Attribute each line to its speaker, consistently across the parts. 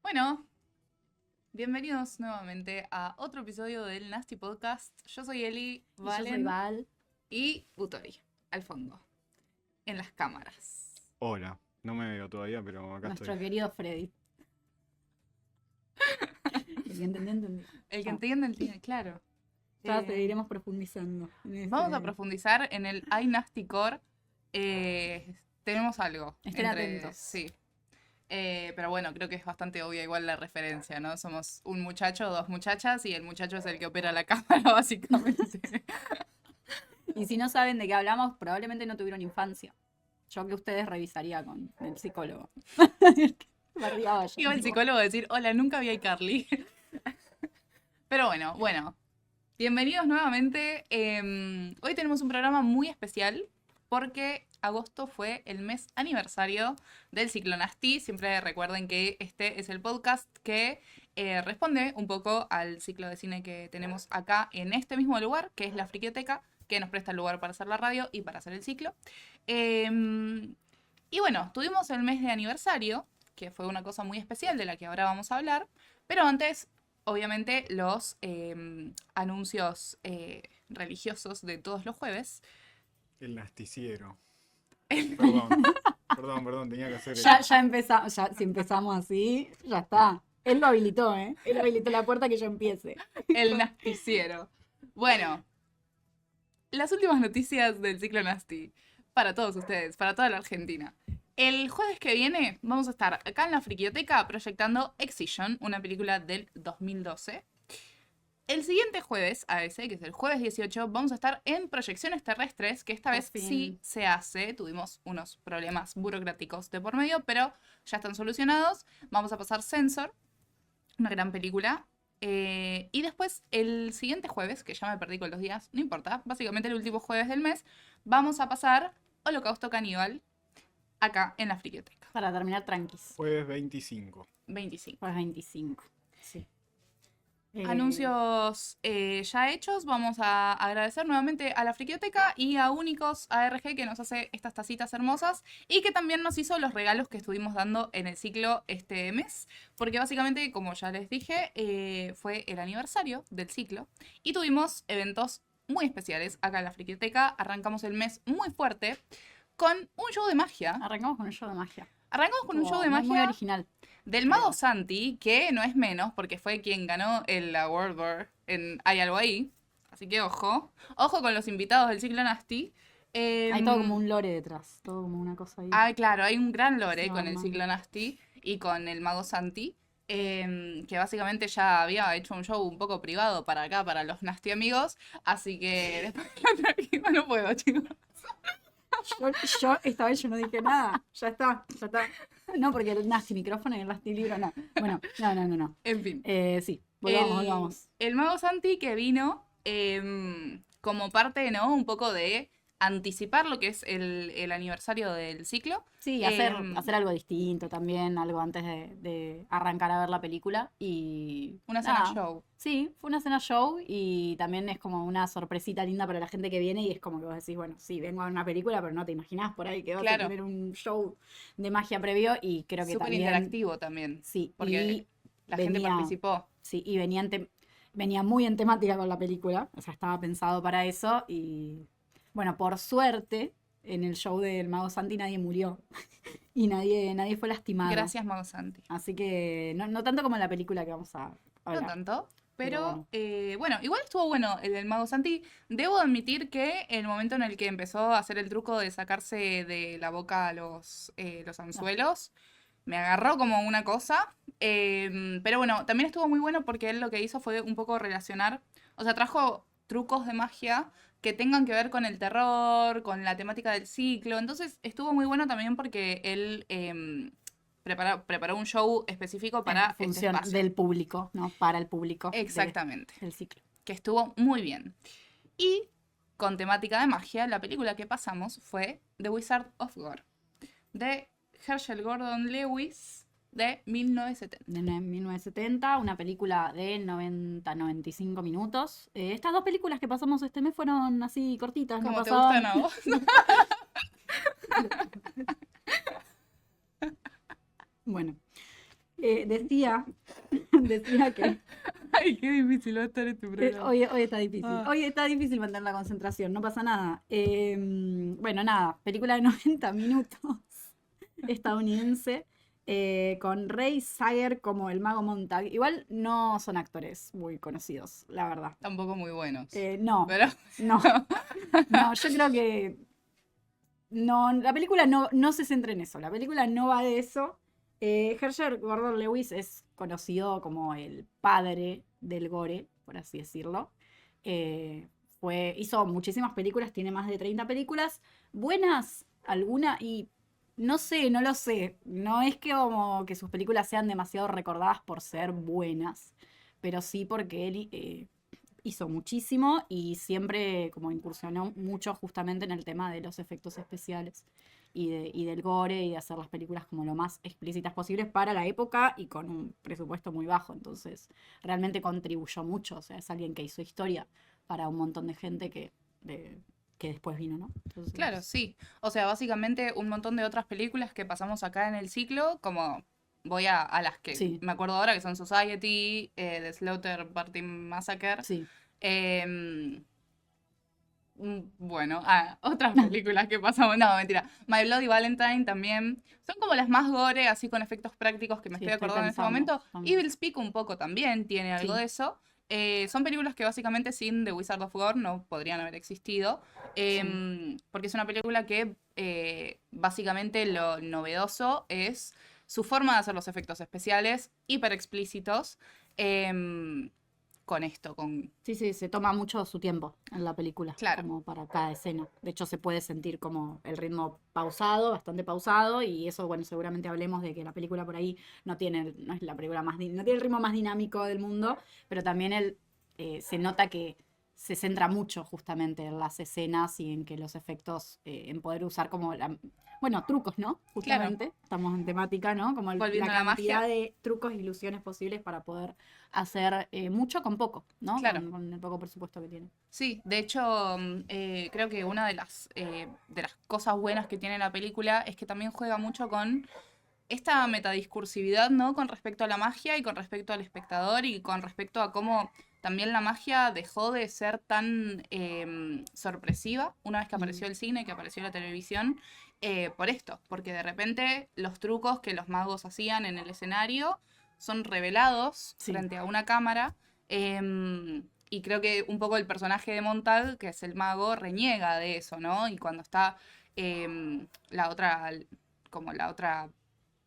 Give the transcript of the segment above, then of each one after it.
Speaker 1: Bueno, bienvenidos nuevamente a otro episodio del Nasty Podcast. Yo soy Eli,
Speaker 2: Y yo soy
Speaker 1: Valen
Speaker 2: Val.
Speaker 1: y Utori, al fondo, en las cámaras.
Speaker 3: Hola, no me veo todavía, pero acá
Speaker 2: Nuestro
Speaker 3: estoy.
Speaker 2: querido Freddy. El que entendió, entendió.
Speaker 1: El que
Speaker 2: Ya.
Speaker 1: entiende, claro.
Speaker 2: Ya
Speaker 1: Eh,
Speaker 2: seguiremos profundizando. En
Speaker 1: Vamos a profundizar en el iNasty Core. Tenemos algo.
Speaker 2: Estén atentos.
Speaker 1: Sí. Pero bueno, creo que es bastante obvia igual la referencia, ¿no? Somos un muchacho, dos muchachas y el muchacho es el que opera la cámara, básicamente.
Speaker 2: Y si no saben de qué hablamos, probablemente no tuvieron infancia. Yo que ustedes revisaría con el psicólogo. Barriaba yo.
Speaker 1: Iba el psicólogo a decir, hola, nunca vi a iCarly. Pero bueno. Bienvenidos nuevamente. Hoy tenemos un programa muy especial porque agosto fue el mes aniversario del Ciclo Nasty. Siempre recuerden que este es el podcast que responde un poco al ciclo de cine que tenemos acá en este mismo lugar, que es la Friquioteca, que nos presta el lugar para hacer la radio y para hacer el ciclo. Y bueno, tuvimos el mes de aniversario, que fue una cosa muy especial de la que ahora vamos a hablar, pero antes, obviamente, los anuncios religiosos de todos los jueves.
Speaker 3: El nasticiero. Perdón, tenía que hacer
Speaker 2: Ya empezamos, si empezamos así, ya está. Él lo habilitó, ¿eh? Él habilitó la puerta que yo empiece.
Speaker 1: El nasticiero. Bueno, las últimas noticias del ciclo Nasty para todos ustedes, para toda la Argentina. El jueves que viene vamos a estar acá en la Friquioteca proyectando Excision, una película del 2012. El siguiente jueves, a ese, que es el jueves 18, vamos a estar en Proyecciones Terrestres, que esta
Speaker 2: Por
Speaker 1: vez
Speaker 2: fin.
Speaker 1: sí se hace. Tuvimos unos problemas burocráticos de por medio, pero ya están solucionados. Vamos a pasar Sensor, una gran película. Y después, el siguiente jueves, que ya me perdí con los días, no importa, básicamente el último jueves del mes, vamos a pasar Holocausto Caníbal acá en la Friquioteca.
Speaker 2: Para terminar tranquis.
Speaker 3: jueves 25.
Speaker 1: 25.
Speaker 2: Pues 25. Sí.
Speaker 1: Anuncios ya hechos. Vamos a agradecer nuevamente a la Friquioteca y a Únicos ARG que nos hace estas tacitas hermosas y que también nos hizo los regalos que estuvimos dando en el ciclo este mes. Porque básicamente, como ya les dije, fue el aniversario del ciclo y tuvimos eventos muy especiales acá en la Friquioteca. Arrancamos el mes muy fuerte con un show de magia.
Speaker 2: Arrancamos con un show de magia.
Speaker 1: Arrancamos con un show de
Speaker 2: Muy
Speaker 1: magia
Speaker 2: original.
Speaker 1: del mago Santi, que no es menos, porque fue quien ganó el World War en Hay algo ahí. Así que ojo. Ojo con los invitados del ciclo Nasty.
Speaker 2: Hay todo como un lore detrás. Todo como una cosa ahí.
Speaker 1: Ah, claro, hay un gran lore
Speaker 2: Sí,
Speaker 1: con el
Speaker 2: mamá.
Speaker 1: ciclo Nasty y con el mago Santi. Que básicamente ya había hecho un show un poco privado para acá, para los Nasty amigos. Así que después no puedo, chicos.
Speaker 2: Yo esta vez yo no dije nada. Ya está. No, porque el nasty micrófono y el nasty libro no. Bueno, no.
Speaker 1: En fin.
Speaker 2: Sí, volvamos.
Speaker 1: El mago Santi que vino como parte, ¿no? Un poco de anticipar lo que es el aniversario del ciclo.
Speaker 2: Sí, hacer algo distinto también, algo antes de arrancar a ver la película. Y
Speaker 1: Una cena
Speaker 2: nada.
Speaker 1: show.
Speaker 2: Sí, fue una cena show y también es como una sorpresita linda para la gente que viene y es como que vos decís, bueno, sí, vengo a ver una película, pero no te imaginás por ahí que vas
Speaker 1: Claro.
Speaker 2: a tener un show de magia previo y creo que
Speaker 1: Súper
Speaker 2: también...
Speaker 1: interactivo también.
Speaker 2: Sí,
Speaker 1: Porque
Speaker 2: y
Speaker 1: la gente
Speaker 2: venía-
Speaker 1: participó.
Speaker 2: Sí, y venía muy en temática con la película, o sea, estaba pensado para eso y bueno, por suerte, en el show del Mago Santi nadie murió y nadie fue lastimado.
Speaker 1: Gracias, mago Santi.
Speaker 2: Así que no tanto como en la película que vamos a
Speaker 1: No
Speaker 2: hablar.
Speaker 1: tanto. Pero
Speaker 2: Pero
Speaker 1: bueno, igual estuvo bueno el del mago Santi. Debo admitir que el momento en el que empezó a hacer el truco de sacarse de la boca los anzuelos, me agarró como una cosa. Pero bueno, también estuvo muy bueno porque él lo que hizo fue un poco relacionar, o sea, trajo trucos de magia que tengan que ver con el terror, con la temática del ciclo. Entonces estuvo muy bueno también porque él preparó un show específico para
Speaker 2: en
Speaker 1: este
Speaker 2: función
Speaker 1: espacio.
Speaker 2: del público, ¿no? Para el público
Speaker 1: Exactamente.
Speaker 2: del ciclo.
Speaker 1: Que estuvo muy bien. Y con temática de magia, la película que pasamos fue The Wizard of Gore, de Herschel Gordon Lewis, de 1970.
Speaker 2: De 1970, una película de 90-95 minutos. Estas dos películas que pasamos este mes fueron así cortitas, no
Speaker 1: ¿Cómo te
Speaker 2: pasaban.
Speaker 1: gustan a vos?
Speaker 2: Bueno. Decía, decía que
Speaker 1: Ay, qué difícil va a estar este programa.
Speaker 2: hoy está difícil.
Speaker 1: Ah.
Speaker 2: Hoy está difícil mantener la concentración, no pasa nada. Bueno, nada, película de 90 minutos estadounidense con Ray Sager como el mago Montag. Igual no son actores muy conocidos, la verdad.
Speaker 1: Tampoco muy buenos.
Speaker 2: No,
Speaker 1: Pero
Speaker 2: no, no, yo creo que no, la película no se centra en eso, la película no va de eso. Herschel Gordon Lewis es conocido como el padre del gore, por así decirlo. Hizo muchísimas películas, tiene más de 30 películas, buenas, alguna, y no sé, no lo sé. No es que como que sus películas sean demasiado recordadas por ser buenas, pero sí porque él hizo muchísimo y siempre como incursionó mucho justamente en el tema de los efectos especiales y del gore y de hacer las películas como lo más explícitas posibles para la época y con un presupuesto muy bajo. Entonces realmente contribuyó mucho. O sea, es alguien que hizo historia para un montón de gente que después vino, ¿no? Entonces,
Speaker 1: claro, sí. O sea, básicamente un montón de otras películas que pasamos acá en el ciclo, como voy a las que
Speaker 2: sí,
Speaker 1: me acuerdo ahora, que son Society, The Slaughter Party Massacre.
Speaker 2: sí.
Speaker 1: em, bueno, otras películas que pasamos, no, mentira. My Bloody Valentine también. Son como las más gore, así con efectos prácticos que me
Speaker 2: Sí,
Speaker 1: estoy
Speaker 2: estoy
Speaker 1: acordando en este
Speaker 2: pensando
Speaker 1: momento.
Speaker 2: también.
Speaker 1: Evil Speak un poco también tiene algo
Speaker 2: Sí.
Speaker 1: de eso. Son películas que básicamente sin The Wizard of Gore no podrían haber existido. Porque es una película que básicamente lo novedoso es su forma de hacer los efectos especiales hiper explícitos. Con esto, con...
Speaker 2: Sí, sí, se toma mucho su tiempo en la película,
Speaker 1: Claro.
Speaker 2: como para cada escena. De hecho, se puede sentir como el ritmo pausado, bastante pausado, y eso, bueno, seguramente hablemos de que la película por ahí no es la película no tiene el ritmo más dinámico del mundo, pero también se nota que se centra mucho justamente en las escenas y en que los efectos, en poder usar como bueno, trucos, ¿no?
Speaker 1: Claro.
Speaker 2: Justamente, estamos en temática, ¿no? Como la
Speaker 1: Volviendo a la
Speaker 2: cantidad
Speaker 1: magia.
Speaker 2: de trucos e ilusiones posibles para poder hacer mucho con poco, ¿no?
Speaker 1: Claro.
Speaker 2: Con el poco presupuesto que tiene.
Speaker 1: Sí, de hecho, creo que una de las cosas buenas que tiene la película es que también juega mucho con esta metadiscursividad, ¿no? Con respecto a la magia y con respecto al espectador y con respecto a cómo también la magia dejó de ser tan sorpresiva una vez que apareció el cine, que apareció la televisión, por esto, porque de repente los trucos que los magos hacían en el escenario son revelados
Speaker 2: Sí.
Speaker 1: frente a una cámara. Y creo que un poco el personaje de Montag, que es el mago, reniega de eso, ¿no? Y cuando está la otra, como la otra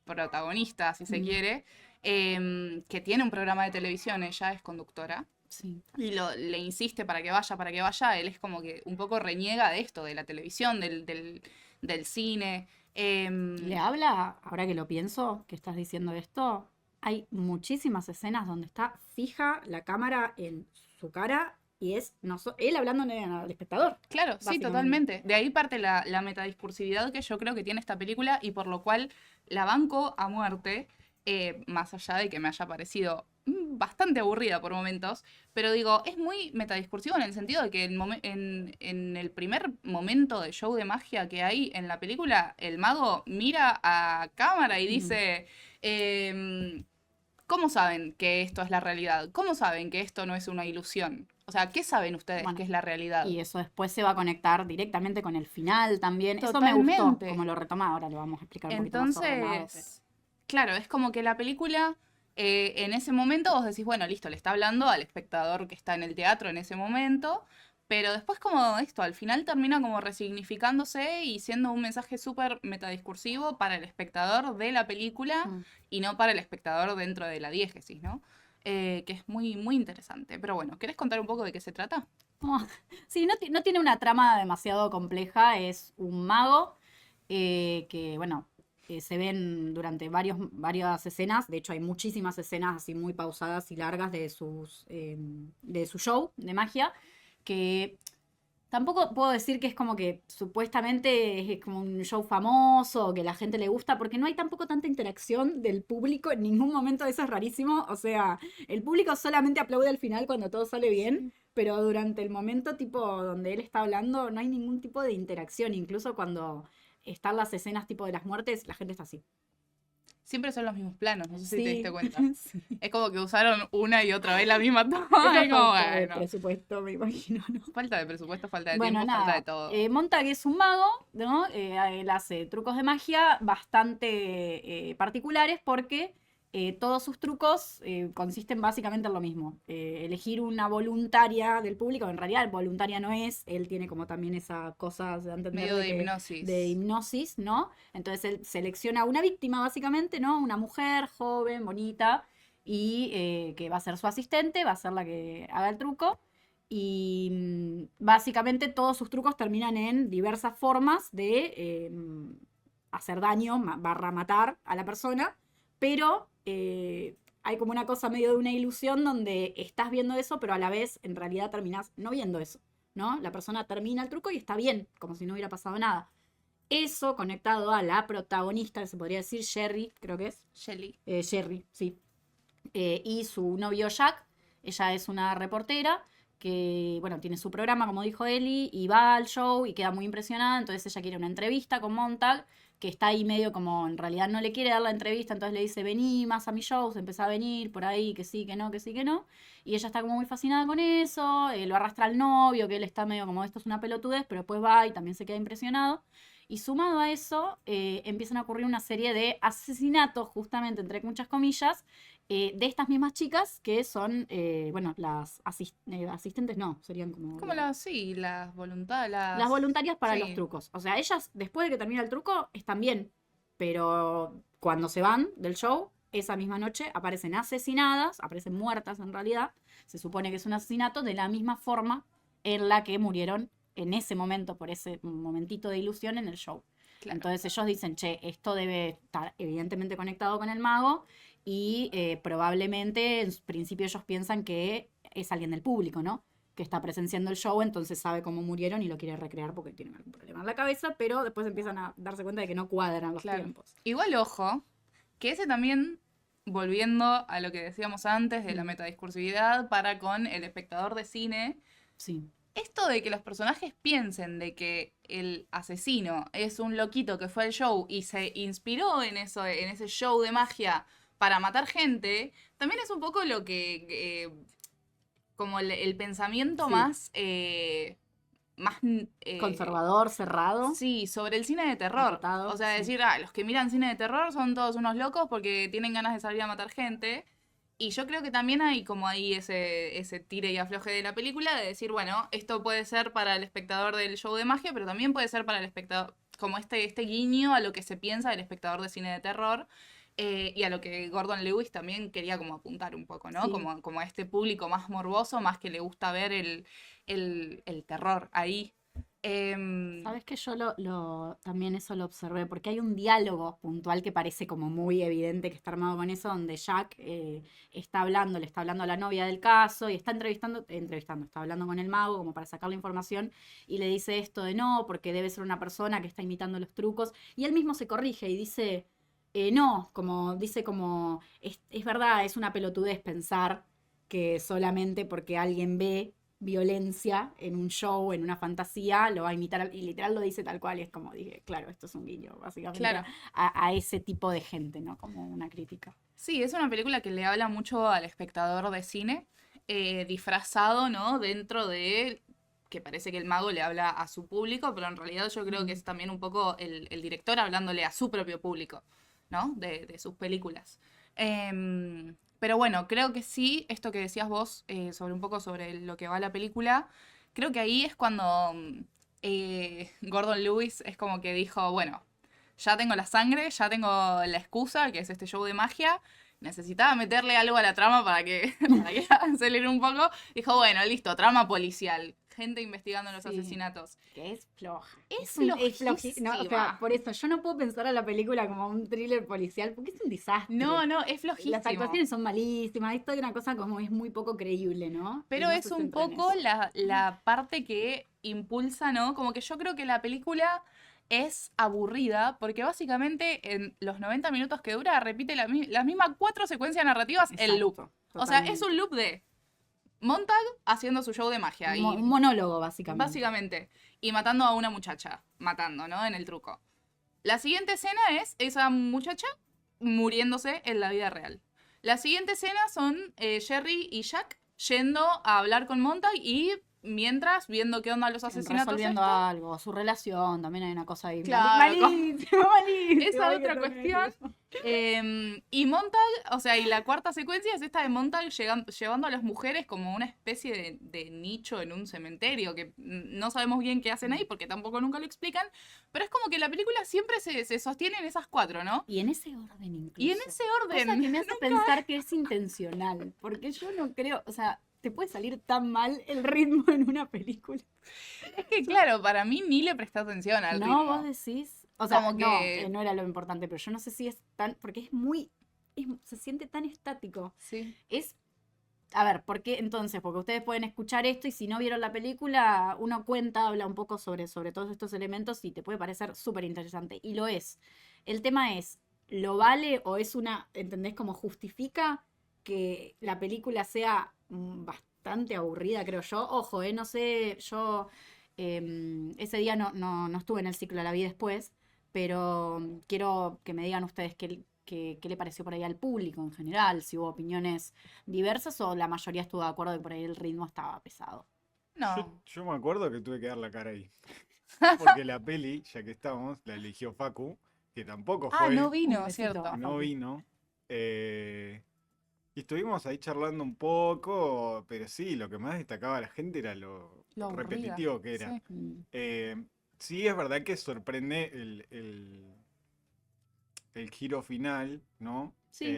Speaker 1: protagonista, si se quiere, que tiene un programa de televisión, ella es conductora,
Speaker 2: Sí.
Speaker 1: y le insiste para que vaya, él es como que un poco reniega de esto, de la televisión, del cine.
Speaker 2: Le habla, ahora que lo pienso, que estás diciendo esto, hay muchísimas escenas donde está fija la cámara en su cara y es él hablando al espectador.
Speaker 1: Claro, sí,
Speaker 2: Básicamente.
Speaker 1: totalmente. De ahí parte la metadiscursividad que yo creo que tiene esta película y por lo cual la banco a muerte, más allá de que me haya parecido bastante aburrida por momentos, pero digo, es muy metadiscursivo en el sentido de que en el primer momento de show de magia que hay en la película, el mago mira a cámara y dice, ¿cómo saben que esto es la realidad? ¿Cómo saben que esto no es una ilusión? O sea, ¿qué saben ustedes
Speaker 2: Bueno,
Speaker 1: que es la realidad?
Speaker 2: Y eso después se va a conectar directamente con el final también. Eso me gustó,
Speaker 1: Totalmente.
Speaker 2: como lo retoma, ahora lo vamos a explicar un poquito más ordenado.
Speaker 1: Entonces, claro, es como que la película, en ese momento vos decís, bueno, listo, le está hablando al espectador que está en el teatro en ese momento, pero después como esto, al final termina como resignificándose y siendo un mensaje súper metadiscursivo para el espectador de la película y no para el espectador dentro de la diégesis, ¿no? Que es muy, muy interesante. Pero bueno, ¿querés contar un poco de qué se trata?
Speaker 2: Sí, no tiene una trama demasiado compleja, es un mago que, bueno, se ven durante varias escenas, de hecho hay muchísimas escenas así muy pausadas y largas de su show de magia, que tampoco puedo decir que es como que supuestamente es como un show famoso o que la gente le gusta, porque no hay tampoco tanta interacción del público en ningún momento, eso es rarísimo. O sea, el público solamente aplaude al final cuando todo sale bien, pero durante el momento tipo donde él está hablando no hay ningún tipo de interacción, incluso cuando están las escenas tipo de las muertes, la gente está así.
Speaker 1: siempre son los mismos planos, no sé si te
Speaker 2: Sí.
Speaker 1: diste cuenta.
Speaker 2: Sí.
Speaker 1: Es como que usaron una y otra vez la misma toma.
Speaker 2: Esa
Speaker 1: Y como,
Speaker 2: falta de
Speaker 1: bueno,
Speaker 2: presupuesto, me imagino, ¿no?
Speaker 1: falta de presupuesto, falta de
Speaker 2: Bueno,
Speaker 1: tiempo, falta
Speaker 2: nada.
Speaker 1: de todo.
Speaker 2: Montag es un mago, ¿no? Él hace trucos de magia bastante particulares porque todos sus trucos consisten básicamente en lo mismo. Elegir una voluntaria del público, en realidad voluntaria no es, él tiene como también esa cosa de entender
Speaker 1: Medio de hipnosis.
Speaker 2: de hipnosis, ¿no? Entonces él selecciona una víctima básicamente, ¿no? Una mujer joven, bonita, y que va a ser su asistente, va a ser la que haga el truco. Y básicamente todos sus trucos terminan en diversas formas de hacer daño, barra matar a la persona, pero hay como una cosa medio de una ilusión donde estás viendo eso, pero a la vez en realidad terminás no viendo eso, ¿no? La persona termina el truco y está bien, como si no hubiera pasado nada. Eso conectado a la protagonista, que se podría decir Sherry, creo que es.
Speaker 1: Shelly.
Speaker 2: Sherry, sí. Y su novio Jack, ella es una reportera que, bueno, tiene su programa, como dijo Eli, y va al show y queda muy impresionada, entonces ella quiere una entrevista con Montag, que está ahí medio como, en realidad no le quiere dar la entrevista, entonces le dice, vení más a mi show, se empieza a venir por ahí, que sí, que no, que sí, que no, y ella está como muy fascinada con eso, lo arrastra al novio, que él está medio como, esto es una pelotudez, pero después va y también se queda impresionado. Y sumado a eso, empiezan a ocurrir una serie de asesinatos, justamente, entre muchas comillas, de estas mismas chicas que son, bueno, las asistentes, no, serían como...
Speaker 1: Como sí, las voluntades,
Speaker 2: las voluntarias para los
Speaker 1: sí.
Speaker 2: trucos. O sea, ellas, después de que termina el truco, están bien, pero cuando se van del show, esa misma noche aparecen asesinadas, aparecen muertas en realidad, se supone que es un asesinato de la misma forma en la que murieron en ese momento, por ese momentito de ilusión en el show.
Speaker 1: Claro.
Speaker 2: Entonces ellos dicen, che, esto debe estar evidentemente conectado con el mago y probablemente en principio ellos piensan que es alguien del público, ¿no? Que está presenciando el show, entonces sabe cómo murieron y lo quiere recrear porque tienen algún problema en la cabeza, pero después empiezan a darse cuenta de que no cuadran los
Speaker 1: Claro.
Speaker 2: tiempos.
Speaker 1: Igual, ojo, que ese también, volviendo a lo que decíamos antes de la metadiscursividad para con el espectador de cine,
Speaker 2: Sí.
Speaker 1: esto de que los personajes piensen de que el asesino es un loquito que fue al show y se inspiró en eso, en ese show de magia para matar gente, también es un poco lo que como el pensamiento
Speaker 2: Sí.
Speaker 1: más más
Speaker 2: Conservador, cerrado.
Speaker 1: sí, sobre el cine de terror.
Speaker 2: Acotado,
Speaker 1: O sea,
Speaker 2: sí.
Speaker 1: decir, los que miran cine de terror son todos unos locos porque tienen ganas de salir a matar gente. Y yo creo que también hay como ahí ese tire y afloje de la película de decir, bueno, esto puede ser para el espectador del show de magia, pero también puede ser para el espectador, como este guiño a lo que se piensa del espectador de cine de terror. Y a lo que Gordon Lewis también quería como apuntar un poco, ¿no?
Speaker 2: Sí.
Speaker 1: Como a este público más morboso, más que le gusta ver el terror ahí.
Speaker 2: Sabes que yo también eso lo observé, porque hay un diálogo puntual que parece como muy evidente que está armado con eso, donde Jack le está hablando a la novia del caso y está está hablando con el mago como para sacar la información y le dice esto de no, porque debe ser una persona que está imitando los trucos, y él mismo se corrige y dice, no, es verdad, es una pelotudez pensar que solamente porque alguien ve violencia en un show, en una fantasía, lo va a imitar, y literal lo dice tal cual, y es como dije, claro, esto es un guiño, básicamente,
Speaker 1: Claro.
Speaker 2: a ese tipo de gente, ¿no? Como una crítica.
Speaker 1: Sí, es una película que le habla mucho al espectador de cine, disfrazado, ¿no? Dentro de que parece que el mago le habla a su público, pero en realidad yo creo que es también un poco el director hablándole a su propio público, ¿no? De sus películas. Pero bueno, creo que sí, esto que decías vos sobre un poco sobre lo que va la película, creo que ahí es cuando Gordon Lewis es como que dijo, bueno, ya tengo la sangre, ya tengo la excusa, que es este show de magia, necesitaba meterle algo a la trama para que acelere un poco. Dijo, bueno, listo, trama policial. Gente investigando los
Speaker 2: Sí.
Speaker 1: asesinatos.
Speaker 2: Que es floja.
Speaker 1: Es
Speaker 2: No, o
Speaker 1: flojísima.
Speaker 2: sea, por eso yo no puedo pensar a la película como un thriller policial, porque es un desastre.
Speaker 1: No, es flojísimo.
Speaker 2: Las actuaciones son malísimas, esto es una cosa como es muy poco creíble, ¿no?
Speaker 1: Pero
Speaker 2: Y no
Speaker 1: es
Speaker 2: se
Speaker 1: un
Speaker 2: centra en
Speaker 1: poco
Speaker 2: eso.
Speaker 1: la parte que impulsa, ¿no? Como que yo creo que la película es aburrida porque básicamente en los 90 minutos que dura repite las mismas 4 secuencias narrativas el loop.
Speaker 2: Exacto,
Speaker 1: O sea, es
Speaker 2: totalmente.
Speaker 1: un loop de Montag haciendo su show de magia.
Speaker 2: Un monólogo, básicamente.
Speaker 1: Básicamente. Y matando a una muchacha. Matando, ¿no? En el truco. La siguiente escena es esa muchacha muriéndose en la vida real. La siguiente escena son Jerry y Jack yendo a hablar con Montag y mientras viendo qué onda los asesinatos.
Speaker 2: Resolviendo
Speaker 1: estos.
Speaker 2: algo, su relación, también hay una cosa ahí.
Speaker 1: Claro,
Speaker 2: Malísimo, malísimo.
Speaker 1: esa
Speaker 2: hay que
Speaker 1: otra
Speaker 2: tener
Speaker 1: cuestión.
Speaker 2: eso.
Speaker 1: Y Montag, o sea, y la cuarta secuencia es esta de Montag llevando a las mujeres como una especie de nicho en un cementerio, que no sabemos bien qué hacen ahí porque tampoco nunca lo explican, pero es como que la película siempre se sostiene en esas cuatro, ¿no?
Speaker 2: Y en ese orden incluso.
Speaker 1: Y en ese
Speaker 2: Cosa
Speaker 1: orden.
Speaker 2: que me hace pensar que es intencional, porque yo no creo, o sea, te puede salir tan mal el ritmo en una película.
Speaker 1: Es que claro, para mí ni le presté atención al
Speaker 2: No,
Speaker 1: ritmo.
Speaker 2: vos decís. O sea,
Speaker 1: Como
Speaker 2: no,
Speaker 1: que-
Speaker 2: no era lo importante, pero yo no sé si es tan. Porque es muy. Se siente tan estático.
Speaker 1: Sí.
Speaker 2: Es. A ver, ¿por qué entonces? Porque ustedes pueden escuchar esto y si no vieron la película, uno cuenta, habla un poco sobre todos estos elementos y te puede parecer súper interesante. Y lo es. El tema es, ¿lo vale o es una, ¿entendés? Como justifica que la película sea bastante aburrida, creo yo. Ojo, no sé, yo ese día no estuve en el ciclo, la vi después, pero quiero que me digan ustedes qué le pareció por ahí al público en general, si hubo opiniones diversas o la mayoría estuvo de acuerdo que por ahí el ritmo estaba pesado.
Speaker 1: No.
Speaker 3: Yo me acuerdo que tuve que dar la cara ahí. Porque la peli, ya que estamos, la eligió Facu, que tampoco
Speaker 1: Ah,
Speaker 3: fue,
Speaker 1: no
Speaker 2: Un
Speaker 1: vino,
Speaker 2: besito.
Speaker 1: cierto.
Speaker 3: no vino. Y estuvimos ahí charlando un poco, pero sí, lo que más destacaba a la gente era lo
Speaker 1: Lo aburrida,
Speaker 3: repetitivo que era.
Speaker 1: sí.
Speaker 3: Sí, es verdad que sorprende el giro final, ¿no?
Speaker 2: Sí.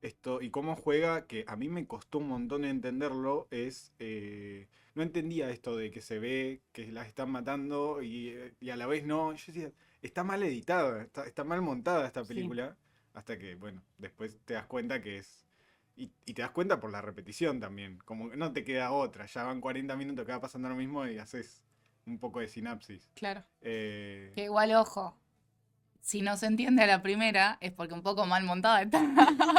Speaker 3: Esto, y cómo juega, que a mí me costó un montón entenderlo, es... no entendía esto de que se ve que las están matando y a la vez no. Yo decía, está mal editada, está mal montada esta
Speaker 2: Sí.
Speaker 3: película, hasta que, bueno, después te das cuenta que es... Y te das cuenta por la repetición también, como que no te queda otra, ya van 40 minutos que va pasando lo mismo y haces un poco de sinapsis.
Speaker 1: Claro.
Speaker 3: Eh,
Speaker 1: Que igual, ojo, si no se entiende a la primera, es porque un poco mal montada está.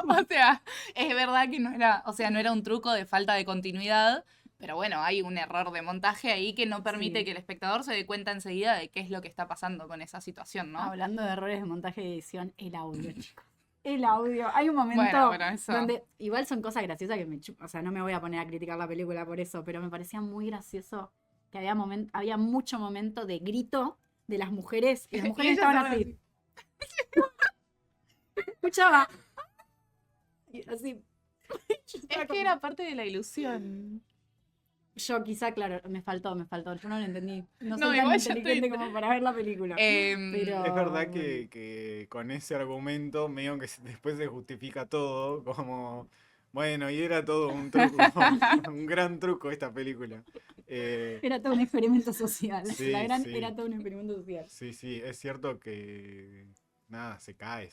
Speaker 1: O sea, es verdad que no era, o sea, no era un truco de falta de continuidad, pero bueno, hay un error de montaje ahí que no permite
Speaker 2: Sí.
Speaker 1: que el espectador se dé cuenta enseguida de qué es lo que está pasando con esa situación, ¿no?
Speaker 2: Hablando de errores de montaje y edición, el audio, chicos. El audio. Hay un momento
Speaker 1: Bueno, eso.
Speaker 2: donde igual son cosas graciosas que o sea, no me voy a poner a criticar la película por eso, pero me parecía muy gracioso que había mucho momento de grito de las mujeres y las
Speaker 1: Y
Speaker 2: mujeres
Speaker 1: ellas
Speaker 2: estaban
Speaker 1: estaban
Speaker 2: así. Escuchaba. Y así. Yo estaba
Speaker 1: Es
Speaker 2: como-
Speaker 1: que era parte de la ilusión.
Speaker 2: Yo quizá, claro, me faltó. Yo no lo entendí. No
Speaker 1: No,
Speaker 2: soy tan
Speaker 1: igual ya
Speaker 2: inteligente
Speaker 1: estoy-
Speaker 2: como para ver la película. Pero
Speaker 3: Es verdad
Speaker 2: bueno.
Speaker 3: que con ese argumento medio que después se justifica todo, como, bueno, y era todo un truco, un gran truco esta película.
Speaker 2: Era todo un experimento social.
Speaker 3: Sí,
Speaker 2: La gran
Speaker 3: sí.
Speaker 2: era todo un experimento social.
Speaker 3: Sí, sí, es cierto que, nada, se cae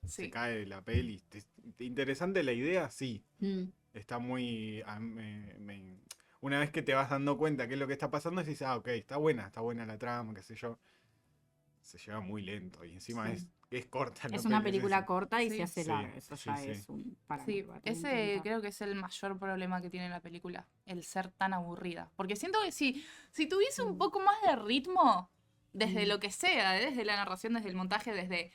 Speaker 1: Sí.
Speaker 3: la peli. Interesante la idea, sí,
Speaker 2: Mm.
Speaker 3: está muy... una vez que te vas dando cuenta qué es lo que está pasando, dices, ah, ok, está buena la trama, qué sé yo. Se lleva muy lento y encima
Speaker 2: Sí.
Speaker 3: es corta la
Speaker 2: Es una
Speaker 3: peli,
Speaker 2: película
Speaker 3: eso.
Speaker 2: corta y
Speaker 1: Sí,
Speaker 2: se hace
Speaker 3: sí,
Speaker 2: larga. Eso
Speaker 3: sí,
Speaker 2: ya
Speaker 3: sí.
Speaker 2: es un parámetro
Speaker 1: Sí,
Speaker 2: para tener en
Speaker 1: ese
Speaker 2: cuenta.
Speaker 1: creo que es el mayor problema que tiene la película, el ser tan aburrida. Porque siento que si tuviese un poco más de ritmo, desde
Speaker 2: Mm.
Speaker 1: lo que sea, desde la narración, desde el montaje, desde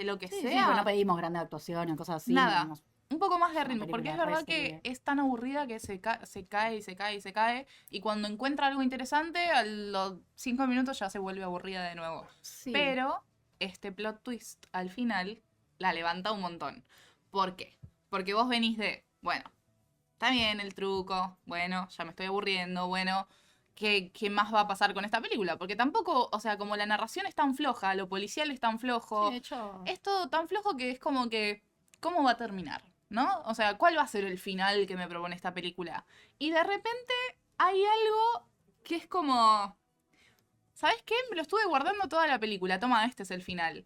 Speaker 1: lo que
Speaker 2: Sí, sí,
Speaker 1: sea,
Speaker 2: pues no pedimos grandes actuaciones, cosas así.
Speaker 1: nada.
Speaker 2: no-
Speaker 1: Un poco más de
Speaker 2: una
Speaker 1: ritmo, porque es
Speaker 2: película
Speaker 1: verdad
Speaker 2: re
Speaker 1: que
Speaker 2: serie.
Speaker 1: es tan aburrida que se cae y se cae y se cae, y cuando encuentra algo interesante, a los 5 minutos ya se vuelve aburrida de nuevo.
Speaker 2: Sí.
Speaker 1: Pero este plot twist al final la levanta un montón. ¿Por qué? Porque vos venís de, bueno, está bien el truco, bueno, ya me estoy aburriendo, bueno, ¿qué más va a pasar con esta película? Porque tampoco, o sea, como la narración es tan floja, lo policial es tan flojo,
Speaker 2: Sí, de hecho,
Speaker 1: es todo tan flojo que es como que, ¿cómo va a terminar? ¿No? O sea, ¿cuál va a ser el final que me propone esta película? Y de repente hay algo que es como, ¿sabes qué? Me lo estuve guardando toda la película, toma, este es el final.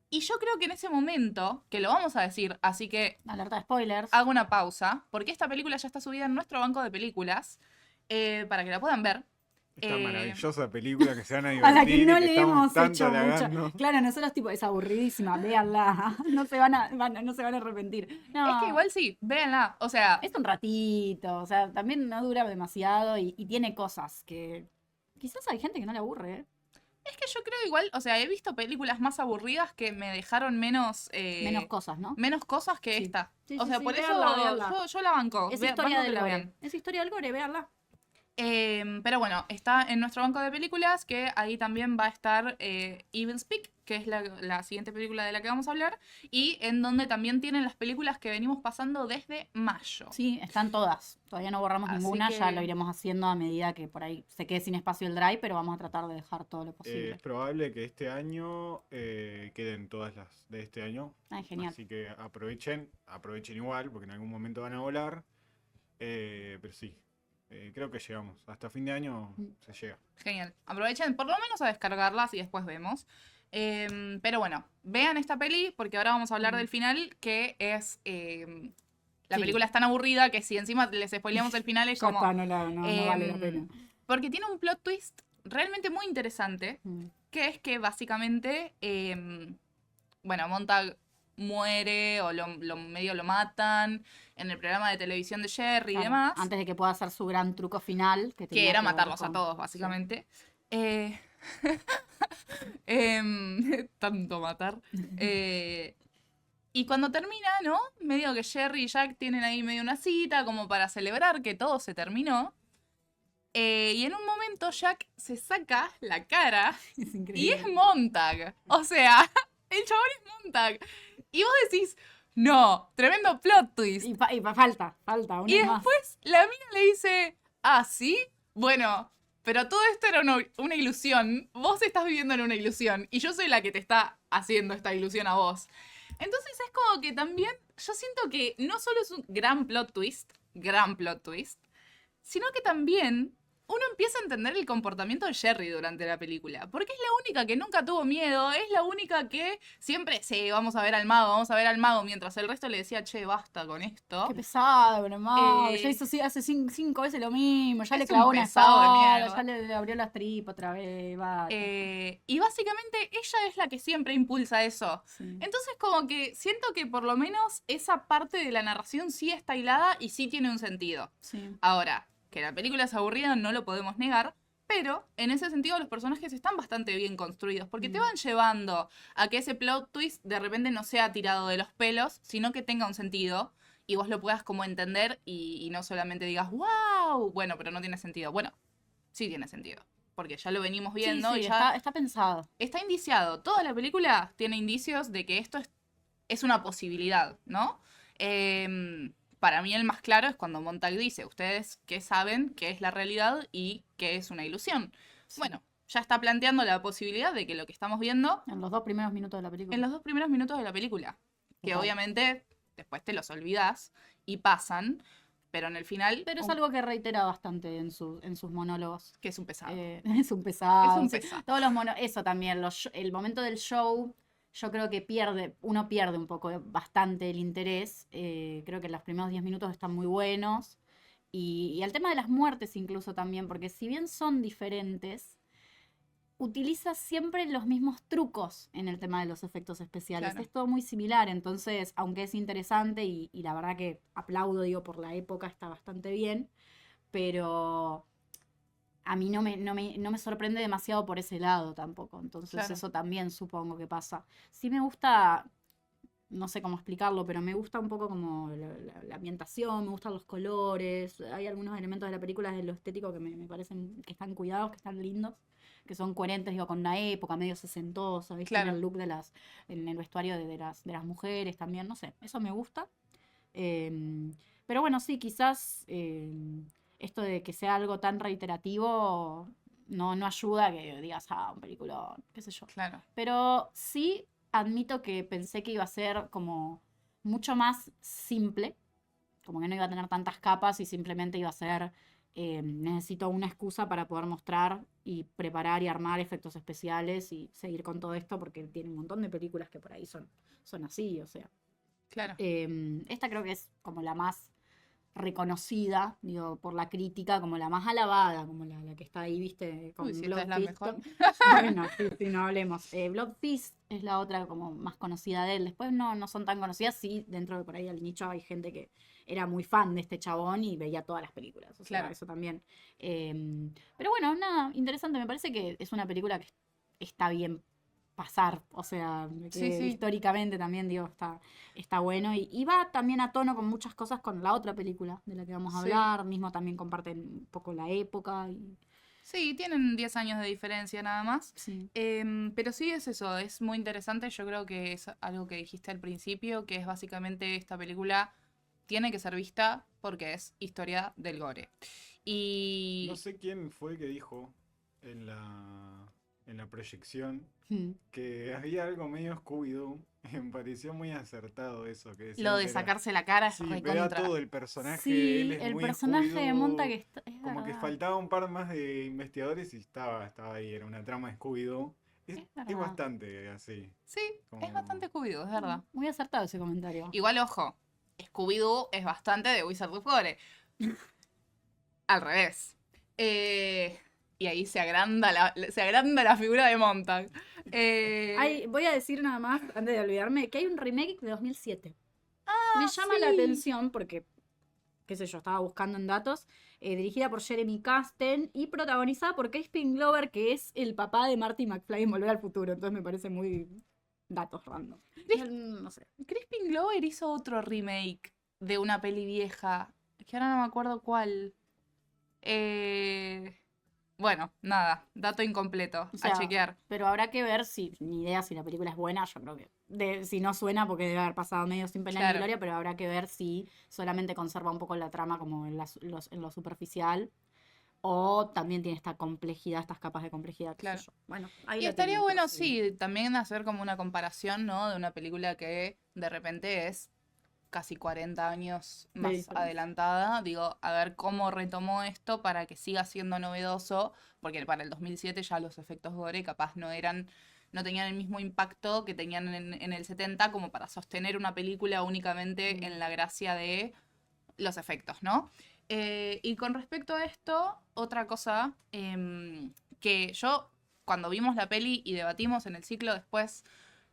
Speaker 1: Y yo creo que en ese momento, que lo vamos a decir, así que
Speaker 2: alerta de spoilers.
Speaker 1: hago una pausa, porque esta película ya está subida en nuestro banco de películas, para que la puedan ver.
Speaker 3: Esta
Speaker 1: Eh,
Speaker 3: maravillosa película que se van a
Speaker 2: A
Speaker 3: divertir
Speaker 2: la que
Speaker 3: y
Speaker 2: no
Speaker 3: que
Speaker 2: le
Speaker 3: estamos
Speaker 2: hemos
Speaker 3: tanto
Speaker 2: hecho mucho.
Speaker 3: halagando.
Speaker 2: Claro, nosotros tipo, es aburridísima, véanla. No se van a arrepentir. No,
Speaker 1: Es que igual sí, véanla. O sea,
Speaker 2: es un ratito, o sea, también no dura demasiado y tiene cosas que quizás hay gente que no le aburre, ¿eh?
Speaker 1: Es que yo creo igual, o sea, he visto películas más aburridas que me dejaron menos,
Speaker 2: Menos cosas, ¿no?
Speaker 1: menos cosas que
Speaker 2: Sí.
Speaker 1: esta.
Speaker 2: Sí,
Speaker 1: O
Speaker 2: sí,
Speaker 1: sea,
Speaker 2: sí,
Speaker 1: por
Speaker 2: véanla,
Speaker 1: eso
Speaker 2: véanla.
Speaker 1: yo la banco.
Speaker 2: Es
Speaker 1: Banco
Speaker 2: historia
Speaker 1: que
Speaker 2: del
Speaker 1: la
Speaker 2: gore.
Speaker 1: vean.
Speaker 2: Es historia del gore, véanla.
Speaker 1: Pero bueno, está en nuestro banco de películas, que ahí también va a estar Evil Speak, que es la siguiente película de la que vamos a hablar, y en donde también tienen las películas que venimos pasando desde mayo.
Speaker 2: Sí, están todas. Todavía no borramos
Speaker 1: Así
Speaker 2: ninguna, ya
Speaker 1: que-
Speaker 2: lo iremos haciendo a medida que por ahí se quede sin espacio el drive, pero vamos a tratar de dejar todo lo posible.
Speaker 3: Es probable que este año queden todas las de este año.
Speaker 2: Ay, genial.
Speaker 3: Así que aprovechen igual, porque en algún momento van a volar. Pero sí, creo que llegamos. Hasta fin de año se llega.
Speaker 1: Genial. Aprovechen por lo menos a descargarlas y después vemos. Pero bueno, vean esta peli porque ahora vamos a hablar del final, que es... la
Speaker 2: Sí.
Speaker 1: película es tan aburrida que si encima les spoileamos el final es
Speaker 2: Ya
Speaker 1: como...
Speaker 2: está, no vale la
Speaker 1: em,
Speaker 2: pena.
Speaker 1: Porque tiene un plot twist realmente muy interesante, que es que básicamente, bueno, Montag muere o medio lo matan en el programa de televisión de Jerry y
Speaker 2: Claro,
Speaker 1: demás,
Speaker 2: antes de que pueda hacer su gran truco final, que
Speaker 1: que
Speaker 2: tenía
Speaker 1: era
Speaker 2: que ver
Speaker 1: matarlos a
Speaker 2: con-
Speaker 1: todos,
Speaker 2: sí.
Speaker 1: básicamente. Eh, tanto matar. Y cuando termina, ¿no? Medio que Jerry y Jack tienen ahí medio una cita como para celebrar que todo se terminó. Y en un momento Jack se saca la cara
Speaker 2: Es
Speaker 1: y
Speaker 2: increíble.
Speaker 1: es Montag. O sea, el chabón es Montag. Y vos decís, no, tremendo plot twist.
Speaker 2: Falta uno
Speaker 1: Y
Speaker 2: más.
Speaker 1: después la mina le dice, ah, ¿sí? Bueno, pero todo esto era una ilusión. Vos estás viviendo en una ilusión. Y yo soy la que te está haciendo esta ilusión a vos. Entonces es como que también, yo siento que no solo es un gran plot twist, sino que también uno empieza a entender el comportamiento de Jerry durante la película. Porque es la única que nunca tuvo miedo, es la única que siempre, sí, vamos a ver al mago, mientras el resto le decía, che, basta con esto.
Speaker 2: Qué pesado, hermano.
Speaker 1: Eh,
Speaker 2: Ya hizo hace 5 veces lo mismo. Ya
Speaker 1: es
Speaker 2: le
Speaker 1: un
Speaker 2: clavó una
Speaker 1: pesado de
Speaker 2: espada.
Speaker 1: mierda.
Speaker 2: Ya le abrió las tripas otra vez. Basta.
Speaker 1: Y básicamente ella es la que siempre impulsa eso.
Speaker 2: Sí.
Speaker 1: Entonces como que siento que por lo menos esa parte de la narración sí está hilada y sí tiene un sentido.
Speaker 2: Sí.
Speaker 1: Ahora, que la película es aburrida no lo podemos negar, pero en ese sentido los personajes están bastante bien construidos, porque te van llevando a que ese plot twist de repente no sea tirado de los pelos, sino que tenga un sentido y vos lo puedas como entender y no solamente digas, wow, bueno, pero no tiene sentido. Bueno, sí tiene sentido, porque ya lo venimos viendo
Speaker 2: Sí,
Speaker 1: y ya
Speaker 2: está pensado.
Speaker 1: está indiciado. Toda la película tiene indicios de que esto es una posibilidad, ¿no? Para mí el más claro es cuando Montag dice, ustedes que saben qué es la realidad y qué es una ilusión.
Speaker 2: Sí.
Speaker 1: Bueno, ya está planteando la posibilidad de que lo que estamos viendo
Speaker 2: En los 2 primeros minutos de la película.
Speaker 1: en los 2 primeros minutos de la película, que
Speaker 2: Total.
Speaker 1: obviamente después te los olvidas y pasan, pero en el final,
Speaker 2: Pero es algo que reitera bastante en sus monólogos.
Speaker 1: que es un pesado.
Speaker 2: Es un pesado.
Speaker 1: Es un
Speaker 2: sí.
Speaker 1: pesado.
Speaker 2: Todos los eso también, el momento del show, yo creo que uno pierde un poco, bastante el interés. Creo que los primeros 10 minutos están muy buenos. Y el tema de las muertes incluso también, porque si bien son diferentes, utiliza siempre los mismos trucos en el tema de los efectos especiales.
Speaker 1: Claro.
Speaker 2: Es todo muy similar, entonces, aunque es interesante y la verdad que aplaudo, digo, por la época, está bastante bien, pero a mí no me sorprende demasiado por ese lado tampoco. Entonces
Speaker 1: Claro.
Speaker 2: eso también supongo que pasa. Sí me gusta, no sé cómo explicarlo, pero me gusta un poco como la ambientación, me gustan los colores. Hay algunos elementos de la película de lo estético que me parecen que están cuidados, que están lindos, que son coherentes, digo, con la época, medio sesentosa, ¿viste?
Speaker 1: Claro.
Speaker 2: En el look en el vestuario de las mujeres también, no sé, eso me gusta. Pero bueno, sí, quizás esto de que sea algo tan reiterativo no ayuda a que digas, un película, qué sé yo.
Speaker 1: Claro.
Speaker 2: Pero sí admito que pensé que iba a ser como mucho más simple, como que no iba a tener tantas capas y simplemente iba a ser, necesito una excusa para poder mostrar y preparar y armar efectos especiales y seguir con todo esto, porque tiene un montón de películas que por ahí son así, o sea.
Speaker 1: Claro.
Speaker 2: Esta creo que es como la más reconocida, digo, por la crítica, como la más alabada, como la que está ahí, viste, con
Speaker 1: Uy, si
Speaker 2: Blood
Speaker 1: esta es la
Speaker 2: Feast.
Speaker 1: mejor.
Speaker 2: Bueno, sí, no hablemos. Blood Feast es la otra como más conocida de él. Después no son tan conocidas, sí, dentro de por ahí al nicho hay gente que era muy fan de este chabón y veía todas las películas. O sea,
Speaker 1: Claro.
Speaker 2: eso también. Pero bueno, nada, interesante. Me parece que es una película que está bien pasar, o sea,
Speaker 1: Sí, sí.
Speaker 2: históricamente también, digo, está bueno y va también a tono con muchas cosas con la otra película de la que vamos a
Speaker 1: Sí.
Speaker 2: hablar, mismo también comparten un poco la época y
Speaker 1: Sí, tienen 10 años de diferencia nada más.
Speaker 2: sí.
Speaker 1: Pero sí es eso, es muy interesante. Yo creo que es algo que dijiste al principio, que es básicamente esta película tiene que ser vista porque es historia del gore.
Speaker 3: No
Speaker 1: Y
Speaker 3: sé quién fue que dijo en la proyección
Speaker 2: Mm.
Speaker 3: que había algo medio Scooby-Doo. Me pareció muy acertado eso, que
Speaker 1: lo
Speaker 3: decían
Speaker 1: de
Speaker 3: que era...
Speaker 1: sacarse la cara es
Speaker 3: Sí, era
Speaker 1: recontra.
Speaker 3: todo el personaje, él
Speaker 2: Sí,
Speaker 3: es
Speaker 2: el
Speaker 3: muy
Speaker 2: personaje de Monta que
Speaker 3: Scooby-Doo.
Speaker 2: es
Speaker 3: Como que
Speaker 2: verdad,
Speaker 3: faltaba un par más de investigadores y estaba ahí, era una trama de Scooby-Doo. Es,
Speaker 2: es
Speaker 3: es
Speaker 2: verdad.
Speaker 3: bastante así.
Speaker 1: Sí, es
Speaker 3: Como...
Speaker 1: bastante Scooby-Doo, es verdad.
Speaker 2: Muy acertado ese comentario.
Speaker 1: Igual, ojo, Scooby-Doo es bastante de Wizard of Gore. Al revés. Y ahí se agranda la figura de Montag.
Speaker 2: Voy a decir nada más, antes de olvidarme, que hay un remake de 2007. Me llama la
Speaker 1: sí.
Speaker 2: atención porque, qué sé yo, estaba buscando en datos, dirigida por Jeremy Casten y protagonizada por Crispin Glover, que es el papá de Marty McFly en Volver al Futuro. Entonces me parece muy datos random. No sé.
Speaker 1: Crispin Glover hizo otro remake de una peli vieja, que ahora no me acuerdo cuál. Bueno, nada, dato incompleto,
Speaker 2: O sea,
Speaker 1: a chequear.
Speaker 2: pero habrá que ver si, ni idea si la película es buena, yo creo que si no suena porque debe haber pasado medio sin pena ni
Speaker 1: Claro.
Speaker 2: gloria, pero habrá que ver si solamente conserva un poco la trama como en lo superficial o también tiene esta complejidad, estas capas de complejidad. Qué sé
Speaker 1: Claro.
Speaker 2: yo. Bueno, ahí
Speaker 1: Y
Speaker 2: la
Speaker 1: estaría
Speaker 2: tienen por
Speaker 1: bueno,
Speaker 2: si-
Speaker 1: sí, también hacer como una comparación, ¿no? De una película que de repente es casi 40 años
Speaker 2: De
Speaker 1: más
Speaker 2: diferencia.
Speaker 1: adelantada. Digo, a ver cómo retomó esto para que siga siendo novedoso, porque para el 2007 ya los efectos gore capaz no tenían el mismo impacto que tenían en el 70 como para sostener una película únicamente en la gracia de los efectos, ¿no? Y con respecto a esto, otra cosa que yo, cuando vimos la peli y debatimos en el ciclo después,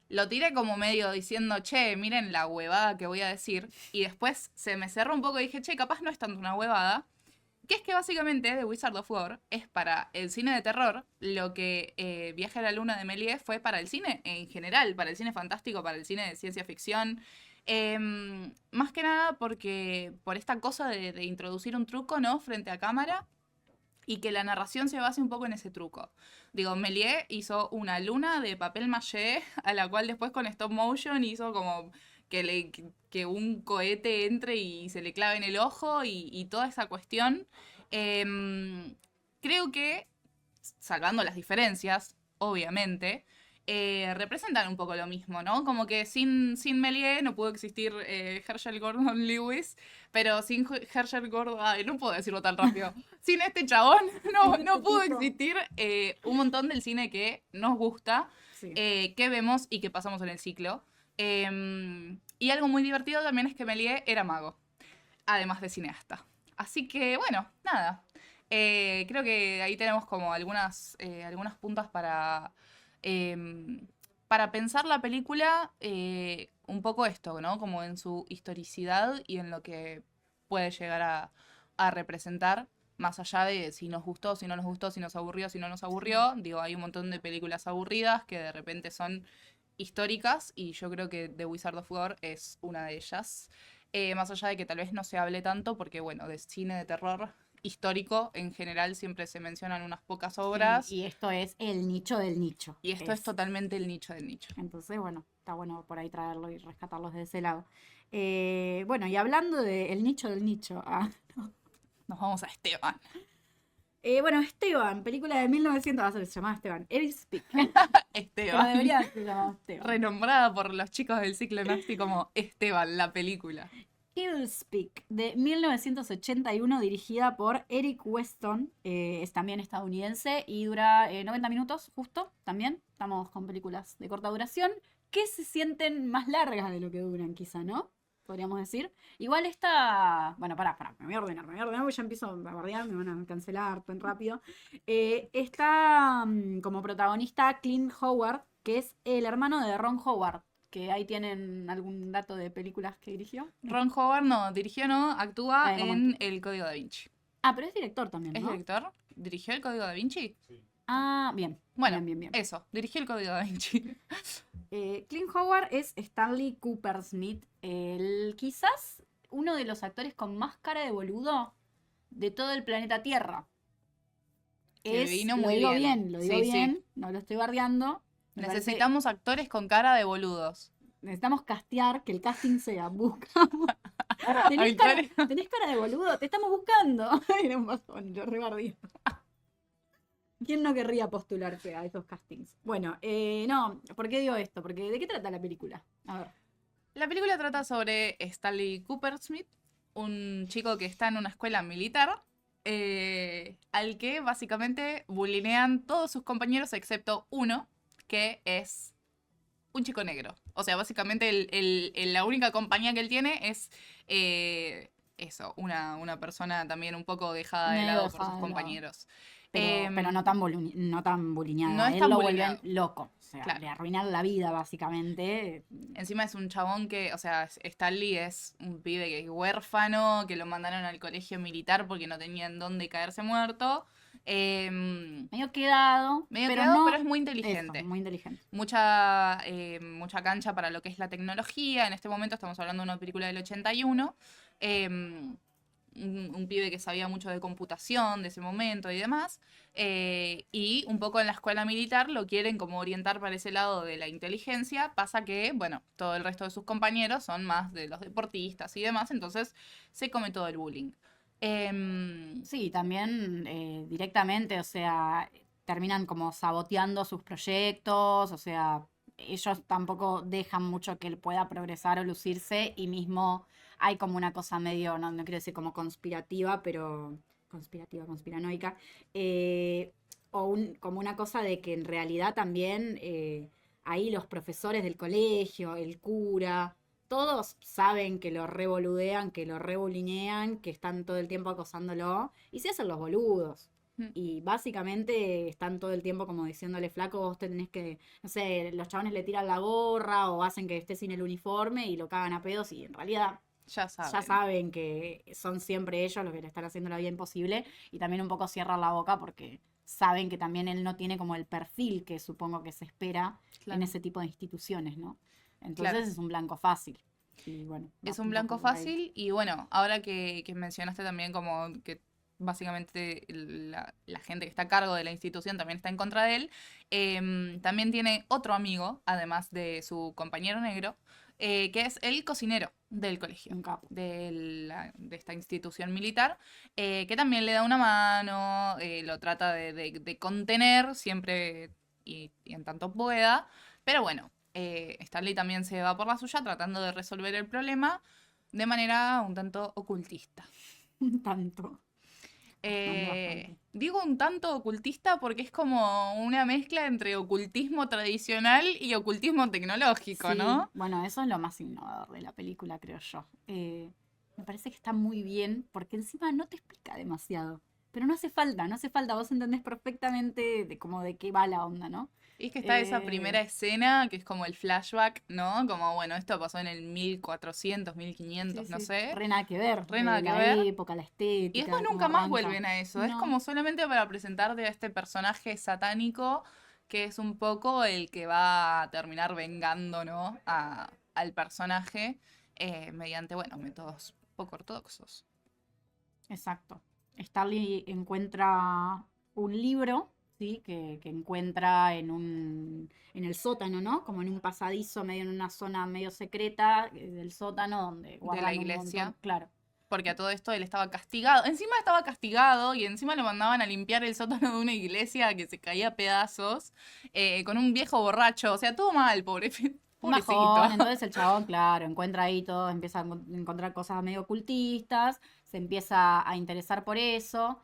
Speaker 1: lo tiré como medio diciendo, che, miren la huevada que voy a decir. Y después se me cerró un poco y dije, che, capaz no es tanto una huevada. Que es que básicamente The Wizard of War es para el cine de terror lo que Viaje a la Luna de Méliès fue para el cine en general, para el cine fantástico, para el cine de ciencia ficción. Más que nada porque por esta cosa de introducir un truco, ¿no? Frente a cámara y que la narración se base un poco en ese truco. Digo, Méliès hizo una luna de papel maché a la cual después con stop motion hizo como que un cohete entre y se le clave en el ojo y toda esa cuestión. Creo que, salvando las diferencias, obviamente, representan un poco lo mismo, ¿no? Como que sin Méliès no pudo existir Herschel Gordon Lewis, pero sin Herschel Gordon... Ay, no puedo decirlo tan rápido. Sin este chabón no pudo existir un montón del cine que nos gusta,
Speaker 2: Sí.
Speaker 1: que vemos y que pasamos en el ciclo. Y algo muy divertido también es que Méliès era mago, además de cineasta. Así que, bueno, nada. Creo que ahí tenemos como algunas puntas para pensar la película, un poco esto, ¿no? Como en su historicidad y en lo que puede llegar a representar, más allá de si nos gustó, si no nos gustó, si nos aburrió, si no nos aburrió. Digo, hay un montón de películas aburridas que de repente son históricas y yo creo que The Wizard of War es una de ellas. Más allá de que tal vez no se hable tanto, porque bueno, de cine de terror histórico en general siempre se mencionan unas pocas obras.
Speaker 2: Sí, y esto es el nicho del nicho.
Speaker 1: Y esto es totalmente el nicho del nicho.
Speaker 2: Entonces, bueno, está bueno por ahí traerlo y rescatarlos de ese lado. Bueno, y hablando del nicho del nicho.
Speaker 1: Nos vamos a Esteban.
Speaker 2: Bueno, Esteban, película de 1900, se llamaba Esteban. Evil Speak. Pero
Speaker 1: Esteban.
Speaker 2: debería haberse llamado Esteban.
Speaker 1: Renombrada por los chicos del ciclo Nasty como Esteban, la película.
Speaker 2: Evil Speak, de 1981, dirigida por Eric Weston, es también estadounidense y dura 90 minutos, justo, también. Estamos con películas de corta duración que se sienten más largas de lo que duran, quizá, ¿no? Podríamos decir. Igual esta... Bueno, pará, me voy a ordenar porque ya empiezo a bardear, me van a cancelar tan rápido. Está como protagonista Clint Howard, que es el hermano de Ron Howard, que ahí tienen algún dato de películas que dirigió.
Speaker 1: Ron Howard no, dirigió no, actúa
Speaker 2: Ah, ¿cómo
Speaker 1: en El Código Da Vinci.
Speaker 2: Ah, pero es director también,
Speaker 1: ¿Es
Speaker 2: ¿no?
Speaker 1: director? ¿Dirigió El Código Da Vinci?
Speaker 3: Sí.
Speaker 2: Ah, bien.
Speaker 1: Bueno,
Speaker 2: Bien.
Speaker 1: eso, dirigió el Código Da Vinci.
Speaker 2: Clint Howard es Stanley Cooper-Smith, quizás uno de los actores con más cara de boludo de todo el planeta Tierra.
Speaker 1: Que vino
Speaker 2: lo
Speaker 1: muy
Speaker 2: digo
Speaker 1: bien.
Speaker 2: bien, lo digo
Speaker 1: Sí, sí.
Speaker 2: bien, no lo estoy bardeando. Me parece-
Speaker 1: Necesitamos actores con cara de boludos.
Speaker 2: necesitamos castear, que el casting sea buscamos.
Speaker 1: Actores.
Speaker 2: ¿Tenés cara de boludo? Te estamos buscando. Era un bajón, lo rebardí. ¿Quién no querría postularse a esos castings? Bueno, no, ¿por qué digo esto? Porque ¿de qué trata la película? A ver.
Speaker 1: La película trata sobre Stanley Cooper-Smith, un chico que está en una escuela militar, al que básicamente bulinean todos sus compañeros excepto uno, que es un chico negro. O sea, básicamente la única compañía que él tiene es eso, una persona también un poco dejada de
Speaker 2: Medio
Speaker 1: lado por
Speaker 2: dejada
Speaker 1: sus
Speaker 2: de lado.
Speaker 1: compañeros.
Speaker 2: Pero no tan bulineada.
Speaker 1: no es
Speaker 2: Él
Speaker 1: tan
Speaker 2: lo
Speaker 1: bulineado.
Speaker 2: vuelven loco. O sea,
Speaker 1: Claro.
Speaker 2: le arruinan la vida, básicamente.
Speaker 1: Encima es un chabón que, o sea, Stanley es un pibe que es huérfano, que lo mandaron al colegio militar porque no tenían dónde caerse muerto.
Speaker 2: Medio quedado.
Speaker 1: Pero es muy
Speaker 2: Eso,
Speaker 1: inteligente.
Speaker 2: muy inteligente.
Speaker 1: Mucha cancha para lo que es la tecnología. En este momento estamos hablando de una película del 81. Un pibe que sabía mucho de computación de ese momento y demás. Y un poco en la escuela militar lo quieren como orientar para ese lado de la inteligencia. Pasa que, bueno, todo el resto de sus compañeros son más de los deportistas y demás. Entonces se come todo el bullying.
Speaker 2: Sí, también directamente, o sea, terminan como saboteando sus proyectos, o sea, ellos tampoco dejan mucho que él pueda progresar o lucirse y mismo hay como una cosa medio, no quiero decir como conspirativa, pero conspiranoica, como una cosa de que en realidad también ahí los profesores del colegio, el cura, todos saben que lo revoludean, que lo rebulinean, que están todo el tiempo acosándolo y se hacen los boludos.
Speaker 1: Mm.
Speaker 2: Y básicamente están todo el tiempo como diciéndole, flaco, vos te tenés que, no sé, los chabones le tiran la gorra o hacen que esté sin el uniforme y lo cagan a pedos y en realidad
Speaker 1: ya saben.
Speaker 2: ya saben que son siempre ellos los que le están haciendo la vida imposible y también un poco cierran la boca porque saben que también él no tiene como el perfil que supongo que se espera
Speaker 1: Claro.
Speaker 2: en ese tipo de instituciones, ¿no? Entonces
Speaker 1: Claro.
Speaker 2: es un blanco fácil. Y bueno,
Speaker 1: Es
Speaker 2: va
Speaker 1: un blanco
Speaker 2: poco por ahí.
Speaker 1: fácil y bueno, ahora que mencionaste también como que básicamente la gente que está a cargo de la institución también está en contra de él, también tiene otro amigo, además de su compañero negro, que es el cocinero del colegio,
Speaker 2: Un capo.
Speaker 1: de esta institución militar, que también le da una mano, lo trata de contener siempre y en tanto pueda, pero bueno. Stanley también se va por la suya tratando de resolver el problema de manera un tanto ocultista.
Speaker 2: Tanto. Bastante.
Speaker 1: Digo un tanto ocultista porque es como una mezcla entre ocultismo tradicional y ocultismo tecnológico,
Speaker 2: Sí,
Speaker 1: ¿no?
Speaker 2: bueno, eso es lo más innovador de la película, creo yo. Me parece que está muy bien porque encima no te explica demasiado. Pero no hace falta, vos entendés perfectamente de cómo de qué va la onda, ¿no?
Speaker 1: Y es que está esa
Speaker 2: Eh,
Speaker 1: primera escena que es como el flashback, ¿no? Como, bueno, esto pasó en el 1400, 1500,
Speaker 2: sí,
Speaker 1: no
Speaker 2: sí,
Speaker 1: sé.
Speaker 2: re nada que ver.
Speaker 1: Re nada que
Speaker 2: La
Speaker 1: ver.
Speaker 2: época, la estética.
Speaker 1: Y después
Speaker 2: cómo
Speaker 1: nunca más
Speaker 2: arranca.
Speaker 1: vuelven a eso. Es
Speaker 2: No.
Speaker 1: como solamente para presentarte a este personaje satánico que es un poco el que va a terminar vengando, ¿no? Al personaje mediante, bueno, métodos poco ortodoxos.
Speaker 2: Exacto. Starly encuentra un libro, ¿sí? Que encuentra en el sótano, ¿no? Como en un pasadizo, medio en una zona medio secreta del sótano donde guardan
Speaker 1: la
Speaker 2: un
Speaker 1: iglesia.
Speaker 2: montón. Claro.
Speaker 1: Porque a todo esto él estaba castigado. Encima estaba castigado y encima lo mandaban a limpiar el sótano de una iglesia que se caía a pedazos con un viejo borracho. O sea, todo mal,
Speaker 2: Un
Speaker 1: pobrecito.
Speaker 2: bajón, entonces el chabón, claro, encuentra ahí todo, empieza a encontrar cosas medio ocultistas, se empieza a interesar por eso,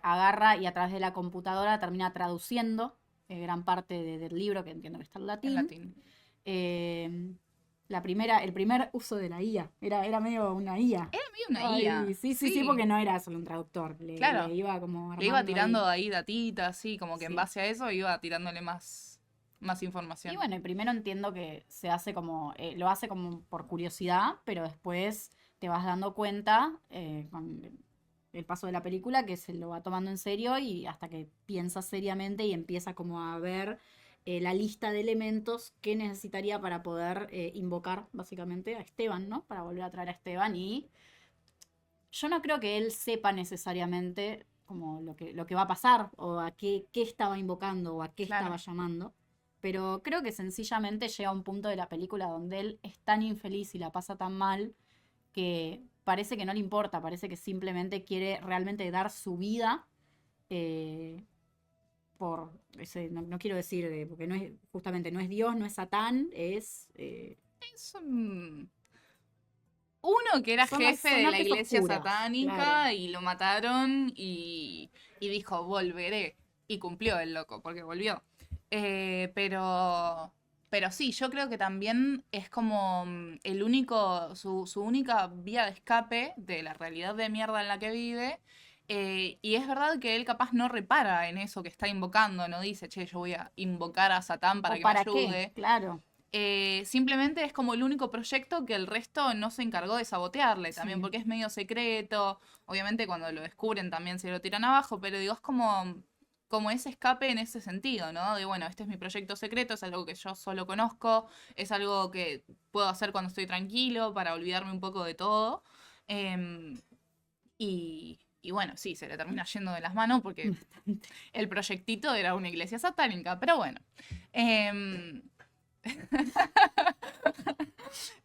Speaker 2: agarra y a través de la computadora termina traduciendo gran parte del libro, que entiendo que está en latín.
Speaker 1: En latín.
Speaker 2: El primer uso de la IA, era medio una IA.
Speaker 1: Era medio una IA.
Speaker 2: Sí, porque no era solo un traductor,
Speaker 1: Claro.
Speaker 2: le iba como
Speaker 1: Le iba
Speaker 2: armando
Speaker 1: tirando ahí datitas, sí, como que en
Speaker 2: Sí.
Speaker 1: base a eso iba tirándole más información.
Speaker 2: Y bueno, primero entiendo que se hace como, lo hace como por curiosidad, pero después te vas dando cuenta el paso de la película, que se lo va tomando en serio y hasta que piensa seriamente y empieza como a ver la lista de elementos que necesitaría para poder invocar básicamente a Esteban, ¿no? Para volver a traer a Esteban y yo no creo que él sepa necesariamente como lo que va a pasar o a qué estaba invocando o a qué
Speaker 1: Claro.
Speaker 2: estaba llamando. Pero creo que sencillamente llega a un punto de la película donde él es tan infeliz y la pasa tan mal que parece que no le importa, parece que simplemente quiere realmente dar su vida por ese, no quiero decir, porque no es, justamente no es Dios, no es Satán, es...
Speaker 1: Es uno que era
Speaker 2: Son
Speaker 1: jefe de la
Speaker 2: artes
Speaker 1: iglesia
Speaker 2: oscuras,
Speaker 1: satánica
Speaker 2: claro.
Speaker 1: y lo mataron y dijo, volveré. Y cumplió el loco, porque volvió. Pero sí, yo creo que también es como el único, su única vía de escape de la realidad de mierda en la que vive. Y es verdad que él capaz no repara en eso que está invocando, no dice, che, yo voy a invocar a Satán para
Speaker 2: ¿O
Speaker 1: que me
Speaker 2: para qué?
Speaker 1: ayude.
Speaker 2: Claro.
Speaker 1: Simplemente es como el único proyecto que el resto no se encargó de sabotearle también,
Speaker 2: Sí.
Speaker 1: porque es medio secreto. Obviamente cuando lo descubren también se lo tiran abajo, pero digo, es como ese escape en ese sentido, ¿no? De bueno, este es mi proyecto secreto, es algo que yo solo conozco, es algo que puedo hacer cuando estoy tranquilo para olvidarme un poco de todo. Em, y bueno, sí, se le termina yendo de las manos porque el proyectito era una iglesia satánica, pero bueno.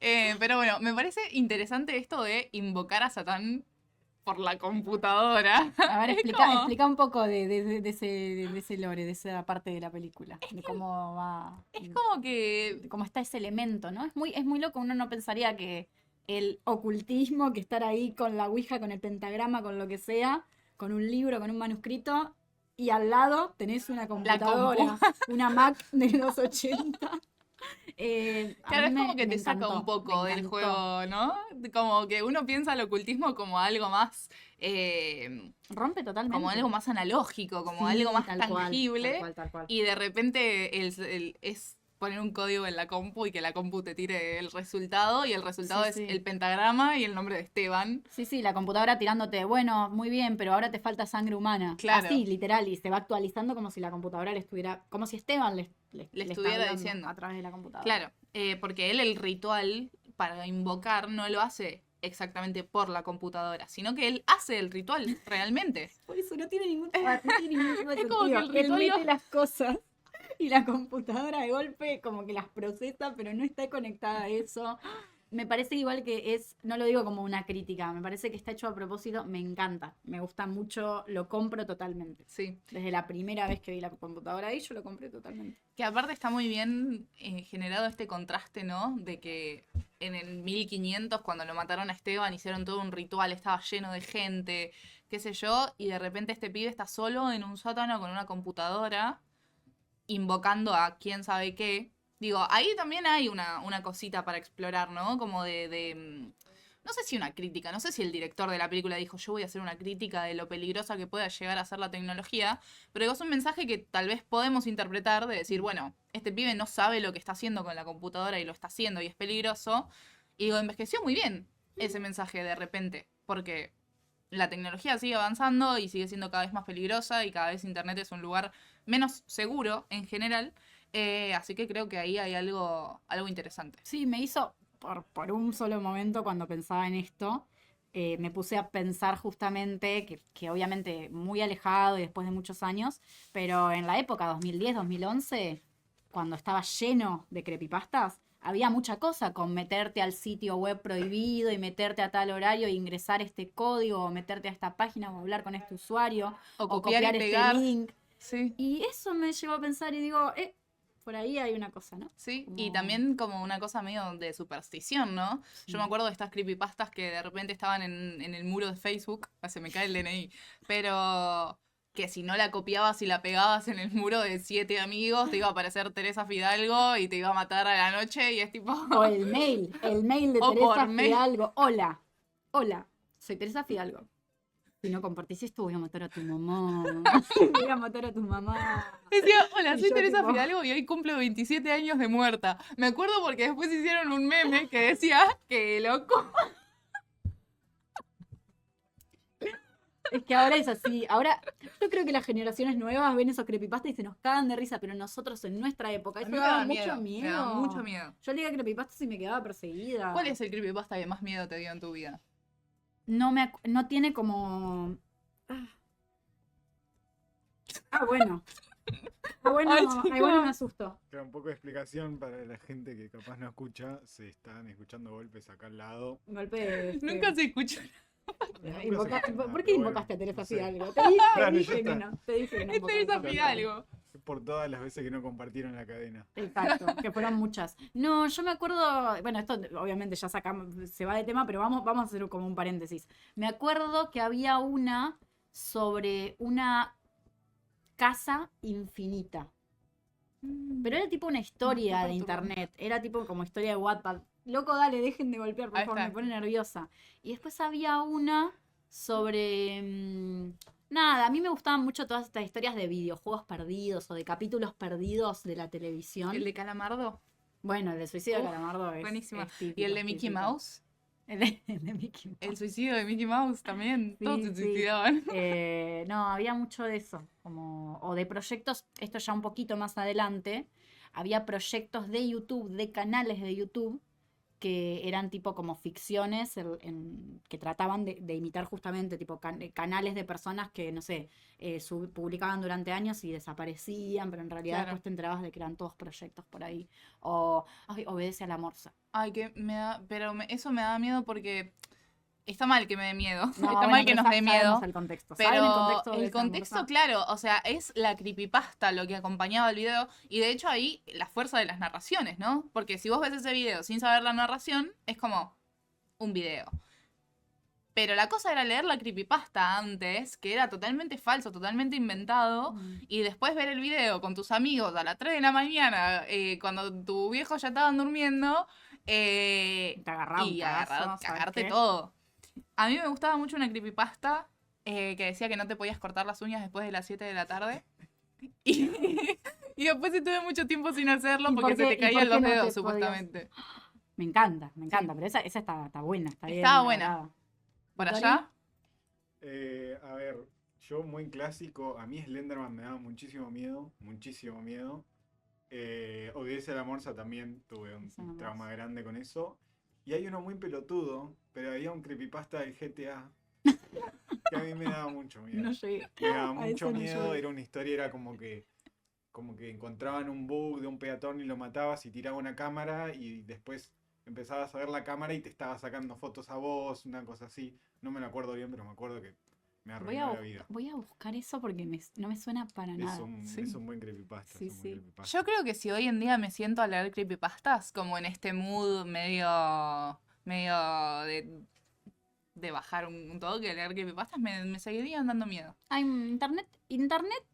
Speaker 1: Em, pero bueno, me parece interesante esto de invocar a Satán por la computadora.
Speaker 2: A ver,
Speaker 1: Es
Speaker 2: explica,
Speaker 1: como-
Speaker 2: explica un poco de ese lore, de esa parte de la película, de cómo va,
Speaker 1: Es como que,
Speaker 2: de cómo está ese elemento, ¿no? Es muy loco, uno no pensaría que el ocultismo, que estar ahí con la ouija, con el pentagrama, con lo que sea, con un libro, con un manuscrito, y al lado tenés una
Speaker 1: la compu.
Speaker 2: computadora, una Mac de los 80. A
Speaker 1: Claro,
Speaker 2: mí
Speaker 1: es como que
Speaker 2: me
Speaker 1: te saca un
Speaker 2: encantó, me
Speaker 1: poco del
Speaker 2: encantó.
Speaker 1: juego, ¿no? Como que uno piensa el ocultismo como algo más,
Speaker 2: Rompe
Speaker 1: como
Speaker 2: totalmente.
Speaker 1: algo más analógico, como
Speaker 2: Sí,
Speaker 1: algo más
Speaker 2: tal cual,
Speaker 1: tangible.
Speaker 2: tal cual, tal cual.
Speaker 1: Y de repente es poner un código en la compu y que la compu te tire el resultado. Y el resultado
Speaker 2: Sí,
Speaker 1: es
Speaker 2: sí.
Speaker 1: el pentagrama y el nombre de Esteban.
Speaker 2: Sí, sí, la computadora tirándote, bueno, muy bien, pero ahora te falta sangre humana.
Speaker 1: Claro.
Speaker 2: Así, literal, y se va actualizando como si la computadora le estuviera, como si Esteban le está
Speaker 1: estuviera
Speaker 2: hablando
Speaker 1: diciendo.
Speaker 2: a través de la computadora.
Speaker 1: Claro, porque él el ritual para invocar no lo hace exactamente por la computadora, sino que él hace el ritual realmente.
Speaker 2: Por eso no tiene ningún, no tiene ningún tipo de
Speaker 1: Es como que
Speaker 2: sentido.
Speaker 1: el
Speaker 2: Él
Speaker 1: ritual
Speaker 2: mete
Speaker 1: lo-
Speaker 2: las cosas y la computadora de golpe como que las procesa, pero no está conectada a eso. Me parece igual que es, no lo digo como una crítica, me parece que está hecho a propósito, me encanta, me gusta mucho, lo compro totalmente.
Speaker 1: Sí,
Speaker 2: Desde la primera vez que vi la computadora ahí, yo lo compré totalmente.
Speaker 1: que aparte está muy bien generado este contraste, ¿no? De que en el 1500, cuando lo mataron a Esteban, hicieron todo un ritual, estaba lleno de gente, qué sé yo, y de repente este pibe está solo en un sótano con una computadora, invocando a quién sabe qué. Digo, ahí también hay una cosita para explorar, ¿no? Como no sé si una crítica, no sé si el director de la película dijo, yo voy a hacer una crítica de lo peligrosa que pueda llegar a ser la tecnología, pero digo, es un mensaje que tal vez podemos interpretar de decir, bueno, este pibe no sabe lo que está haciendo con la computadora y lo está haciendo y es peligroso. Y digo, envejeció muy bien ese mensaje de repente, porque la tecnología sigue avanzando y sigue siendo cada vez más peligrosa y cada vez Internet es un lugar menos seguro en general. Así que creo que ahí hay algo interesante.
Speaker 2: Sí, me hizo, por un solo momento cuando pensaba en esto, me puse a pensar justamente que obviamente muy alejado y después de muchos años, pero en la época 2010-2011, cuando estaba lleno de creepypastas, había mucha cosa con meterte al sitio web prohibido y meterte a tal horario e ingresar este código o meterte a esta página o hablar con este usuario
Speaker 1: O
Speaker 2: o
Speaker 1: copiar y
Speaker 2: copiar este
Speaker 1: pegar.
Speaker 2: link.
Speaker 1: Sí,
Speaker 2: Y eso me llevó a pensar y digo, por ahí hay una cosa, ¿no?
Speaker 1: sí.
Speaker 2: Como-
Speaker 1: Y también como una cosa medio de superstición, ¿no? Yo me acuerdo de estas creepypastas que de repente estaban en el muro de Facebook. Se me cae el DNI. Pero que si no la copiabas y la pegabas en el muro de 7 amigos, te iba a aparecer Teresa Fidalgo y te iba a matar a la noche y es tipo...
Speaker 2: O el mail de
Speaker 1: O
Speaker 2: Teresa
Speaker 1: por mail.
Speaker 2: Fidalgo. Hola, soy Teresa Fidalgo. Si no compartís esto, voy a matar a tu mamá. Voy a matar a tu mamá.
Speaker 1: Decía, hola,
Speaker 2: Y
Speaker 1: soy
Speaker 2: yo
Speaker 1: Teresa
Speaker 2: tipo-
Speaker 1: Fidalgo y hoy cumplo 27 años de muerta. Me acuerdo porque después hicieron un meme que decía que loco.
Speaker 2: Es que ahora es así. Ahora, yo creo que las generaciones nuevas ven esos creepypastas y se nos cagan de risa, pero nosotros en nuestra época,
Speaker 1: A
Speaker 2: eso
Speaker 1: mí me
Speaker 2: daba
Speaker 1: da
Speaker 2: mucho
Speaker 1: miedo. Me da
Speaker 2: miedo.
Speaker 1: mucho miedo.
Speaker 2: Yo leía creepypastas y me quedaba perseguida.
Speaker 1: ¿Cuál es el creepypasta que más miedo te dio en tu vida?
Speaker 2: No tiene como. Bueno.
Speaker 1: Ay,
Speaker 2: Bueno, me
Speaker 1: chicos.
Speaker 2: asustó.
Speaker 3: Queda un poco de explicación para la gente que capaz no escucha. Se están escuchando golpes acá al lado.
Speaker 2: Golpe.
Speaker 1: Nunca se escuchó.
Speaker 3: Nunca se-
Speaker 2: ¿Por
Speaker 3: Ah,
Speaker 2: qué
Speaker 3: pero
Speaker 2: invocaste a
Speaker 3: bueno,
Speaker 2: Teresa
Speaker 3: no sé.
Speaker 2: Fidalgo?
Speaker 3: Claro, ya
Speaker 2: Te dije que
Speaker 3: está.
Speaker 2: no. Te dije que no.
Speaker 1: Es Teresa
Speaker 2: invocabas a
Speaker 1: Fidalgo.
Speaker 3: Por todas las veces que no compartieron la cadena.
Speaker 2: Exacto, que fueron muchas. No, yo me acuerdo, bueno, esto obviamente ya sacamos, se va de tema, pero vamos a hacer como un paréntesis. Me acuerdo que había una sobre una casa infinita. Pero era tipo una historia de
Speaker 1: perturbante.
Speaker 2: internet, era tipo como historia de Wattpad. Loco, dale, dejen de golpear, por
Speaker 1: Ahí
Speaker 2: favor,
Speaker 1: está.
Speaker 2: me pone nerviosa. Y después había una sobre... nada, a mí me gustaban mucho todas estas historias de videojuegos perdidos o de capítulos perdidos de la televisión.
Speaker 1: ¿El de Calamardo?
Speaker 2: Bueno, el de Suicidio de
Speaker 1: Uf,
Speaker 2: Calamardo es,
Speaker 1: buenísimo.
Speaker 2: es típico,
Speaker 1: ¿Y el de
Speaker 2: es
Speaker 1: Mickey
Speaker 2: típico.
Speaker 1: Mouse?
Speaker 2: El de Mickey Mouse.
Speaker 1: El suicidio de Mickey Mouse también.
Speaker 2: Sí,
Speaker 1: Todos se
Speaker 2: sí.
Speaker 1: suicidaban.
Speaker 2: No, había mucho de eso, como, o de proyectos, esto ya un poquito más adelante, había proyectos de YouTube, de canales de YouTube, que eran tipo como ficciones que trataban de imitar justamente tipo canales de personas que, no sé, publicaban durante años y desaparecían, pero en realidad
Speaker 1: Claro.
Speaker 2: después te enterabas de que eran todos proyectos por ahí. O, ay, Obedece a la Morsa.
Speaker 1: Ay, que me da. Pero eso me da miedo porque. Está mal que me dé miedo.
Speaker 2: No,
Speaker 1: Está
Speaker 2: bueno,
Speaker 1: mal que
Speaker 2: pero
Speaker 1: nos dé miedo.
Speaker 2: sabemos el contexto. ¿Saben
Speaker 1: Pero
Speaker 2: el contexto de
Speaker 1: el
Speaker 2: esa
Speaker 1: contexto,
Speaker 2: Morsa?
Speaker 1: claro, o sea, es la creepypasta lo que acompañaba el video. Y de hecho ahí la fuerza de las narraciones, ¿no? Porque si vos ves ese video sin saber la narración, es como un video. Pero la cosa era leer la creepypasta antes, que era totalmente falso, totalmente inventado. Y después ver el video con tus amigos a las 3 de la mañana, cuando tu viejo ya estaban durmiendo,
Speaker 2: Te agarraba un
Speaker 1: y
Speaker 2: cagazo, ¿sabes
Speaker 1: cagarte
Speaker 2: qué?
Speaker 1: todo. A mí me gustaba mucho una creepypasta que decía que no te podías cortar las uñas después de las 7 de la tarde. Y, y después estuve mucho tiempo sin hacerlo
Speaker 2: ¿Y
Speaker 1: porque
Speaker 2: por
Speaker 1: se
Speaker 2: qué-
Speaker 1: te
Speaker 2: y por
Speaker 1: caían
Speaker 2: qué
Speaker 1: los
Speaker 2: no te
Speaker 1: dedos,
Speaker 2: podías?
Speaker 1: supuestamente.
Speaker 2: Me encanta, pero esa está buena, está bien.
Speaker 1: Estaba buena.
Speaker 2: elaborada.
Speaker 1: ¿Por
Speaker 2: ¿Y Tori?
Speaker 1: allá?
Speaker 3: A ver, yo muy clásico. A mí Slenderman me daba muchísimo miedo. Muchísimo miedo. Obedece a la Morsa también. Tuve un
Speaker 2: Obedece a la
Speaker 3: trauma
Speaker 2: Morsa.
Speaker 3: grande con eso. Y hay uno muy pelotudo. Pero había un creepypasta del GTA. Que a mí me daba mucho miedo.
Speaker 2: No llegué.
Speaker 3: Me daba
Speaker 2: A
Speaker 3: mucho
Speaker 2: eso no
Speaker 3: miedo.
Speaker 2: llegué.
Speaker 3: Era una historia, era como que encontraban un bug de un peatón y lo matabas y tiraba una cámara y después empezabas a ver la cámara y te estaba sacando fotos a vos, una cosa así. No me lo acuerdo bien, pero me acuerdo que me arruinó la vida.
Speaker 2: Voy a buscar eso porque no me suena para
Speaker 3: Es
Speaker 2: nada.
Speaker 3: un,
Speaker 1: Sí.
Speaker 3: es un buen creepypasta.
Speaker 2: Sí,
Speaker 3: es un buen
Speaker 2: sí.
Speaker 3: creepypasta.
Speaker 1: Yo creo que si hoy en día me siento a leer creepypastas, como en este mood medio de bajar un toque, leer creepypastas, me seguirían dando miedo.
Speaker 2: Ay, Internet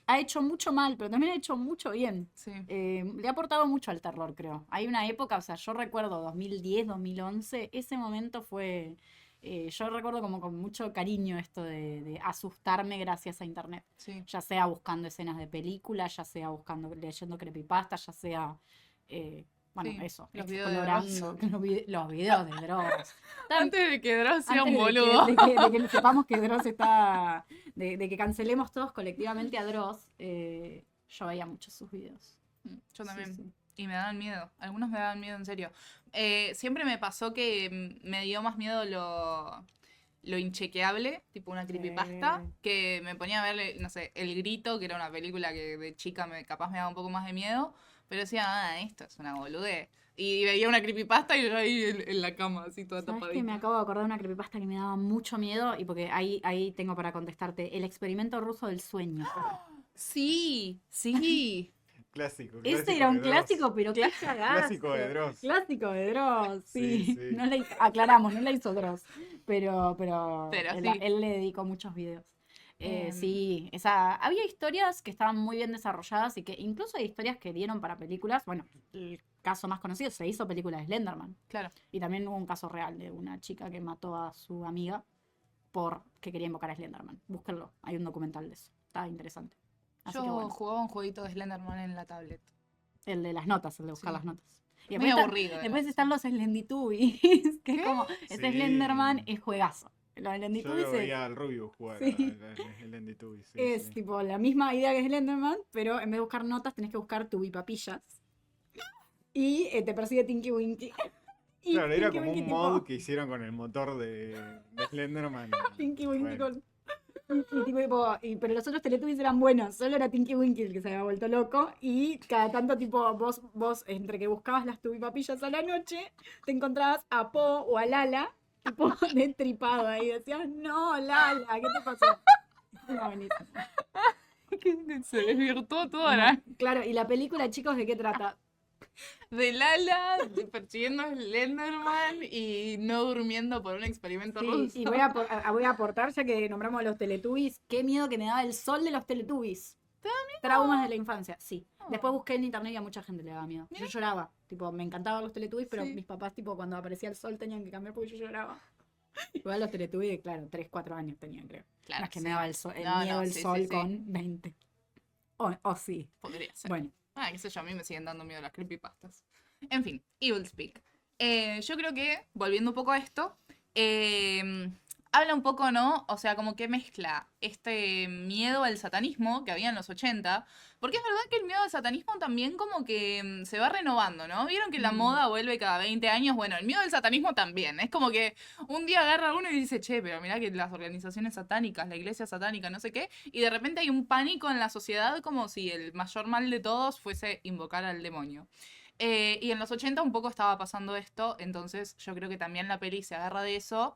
Speaker 2: ha hecho mucho mal, pero también ha hecho mucho bien.
Speaker 1: Sí.
Speaker 2: Le ha aportado mucho al terror, creo. Hay una época, o sea, yo recuerdo 2010, 2011, ese momento fue... yo recuerdo como con mucho cariño esto de asustarme gracias a Internet.
Speaker 1: Sí.
Speaker 2: Ya sea buscando escenas de películas, ya sea leyendo creepypastas, ya sea... bueno,
Speaker 1: Sí,
Speaker 2: eso,
Speaker 1: los videos de
Speaker 2: explorando los videos de Dross.
Speaker 1: Antes de que Dross sea
Speaker 2: Antes
Speaker 1: un
Speaker 2: de que-
Speaker 1: boludo.
Speaker 2: de que sepamos que Dross está. De que cancelemos todos colectivamente a Dross, yo veía muchos sus videos.
Speaker 1: Yo también.
Speaker 2: Sí, sí.
Speaker 1: Y me daban miedo. Algunos me daban miedo, en serio. Siempre me pasó que me dio más miedo lo inchequeable, tipo una creepypasta, que me ponía a ver, no sé, El Grito, que era una película que de chica capaz me daba un poco más de miedo, pero decía, esto es una boludez. Y veía una creepypasta y yo ahí en la cama, así toda
Speaker 2: ¿Sabes
Speaker 1: tapadita.
Speaker 2: que me acabo de acordar de una creepypasta que me daba mucho miedo? Y porque ahí tengo para contestarte. El experimento ruso del sueño.
Speaker 1: Sí, sí.
Speaker 3: Clásico.
Speaker 2: Ese era un
Speaker 3: de Dross.
Speaker 2: clásico, pero qué cagazo.
Speaker 3: Clásico de Dross.
Speaker 2: Clásico de Dross, sí.
Speaker 3: Sí, sí.
Speaker 2: No aclaramos, no la hizo Dross. Pero él,
Speaker 1: sí.
Speaker 2: él le dedicó muchos videos.
Speaker 1: Em.
Speaker 2: Sí, había historias que estaban muy bien desarrolladas y que incluso hay historias que dieron para películas. Bueno, el caso más conocido se hizo película de Slenderman.
Speaker 1: Claro.
Speaker 2: Y también hubo un caso real de una chica que mató a su amiga porque quería invocar a Slenderman. Búsquenlo, hay un documental de eso. Está interesante. Así que
Speaker 1: Yo
Speaker 2: bueno,
Speaker 1: jugaba un jueguito de Slenderman en la tablet.
Speaker 2: el de las notas, el de buscar
Speaker 1: Sí.
Speaker 2: las notas. Y
Speaker 1: Muy
Speaker 2: después
Speaker 1: aburrido. era.
Speaker 2: después están los Slenditubbies, que es
Speaker 1: ¿Qué?
Speaker 2: como, ese
Speaker 3: Sí.
Speaker 2: Slenderman es juegazo. La del
Speaker 3: Yo
Speaker 2: Lendytubbies
Speaker 3: lo veía al Rubio jugar
Speaker 2: Sí.
Speaker 3: el Lendytubbies, sí,
Speaker 2: es
Speaker 3: sí.
Speaker 2: tipo la misma idea que Slenderman, pero en vez de buscar notas tenés que buscar tubipapillas. Y te persigue Tinky Winky. Y
Speaker 3: Claro, era
Speaker 2: Tinky
Speaker 3: como
Speaker 2: Winky
Speaker 3: un
Speaker 2: tipo...
Speaker 3: mod que hicieron con el motor de Slenderman.
Speaker 2: Tinky Winky
Speaker 3: Bueno,
Speaker 2: con... pero los otros Teletubbies eran buenos, solo era Tinky Winky el que se había vuelto loco. Y cada tanto, tipo, vos entre que buscabas las tubipapillas a la noche, te encontrabas a Po o a Lala, tipo, destripado ahí. Decías, no, Lala, ¿qué te pasó? Era buenísimo.
Speaker 1: Que se desvirtuó toda
Speaker 2: No,
Speaker 1: la...
Speaker 2: claro, y la película, chicos, ¿de qué trata?
Speaker 1: De Lala, persiguiendo a Slenderman y no durmiendo por un experimento
Speaker 2: Sí,
Speaker 1: ruso.
Speaker 2: y voy a aportar, ya que nombramos a los Teletubbies, qué miedo que me daba el sol de los Teletubbies. Traumas de la infancia, sí. Después busqué en internet y a mucha gente le daba miedo. Yo lloraba, tipo, me encantaban los Teletubbies, pero
Speaker 1: Sí.
Speaker 2: mis papás, tipo, cuando aparecía el sol tenían que cambiar porque yo lloraba. Igual los Teletubbies, claro, 3, 4 años tenían, creo.
Speaker 1: Claro,
Speaker 2: No es que
Speaker 1: sí.
Speaker 2: me daba el
Speaker 1: No,
Speaker 2: miedo
Speaker 1: no,
Speaker 2: del
Speaker 1: sí,
Speaker 2: sol
Speaker 1: sí, sí.
Speaker 2: con 20. O sí.
Speaker 1: Podría ser.
Speaker 2: Bueno,
Speaker 1: Qué sé yo, a mí me siguen dando miedo las creepypastas. En fin, Evil Speak. Yo creo que, volviendo un poco a esto, habla un poco, ¿no? O sea, como que mezcla este miedo al satanismo que había en los 80, porque es verdad que el miedo al satanismo también como que se va renovando, ¿no? Vieron que la
Speaker 2: Mm.
Speaker 1: moda vuelve cada 20 años, bueno, el miedo al satanismo también. Es como que un día agarra uno y dice, che, pero mirá que las organizaciones satánicas, la iglesia satánica, no sé qué, y de repente hay un pánico en la sociedad como si el mayor mal de todos fuese invocar al demonio. Y en los 80 un poco estaba pasando esto, entonces yo creo que también la peli se agarra de eso.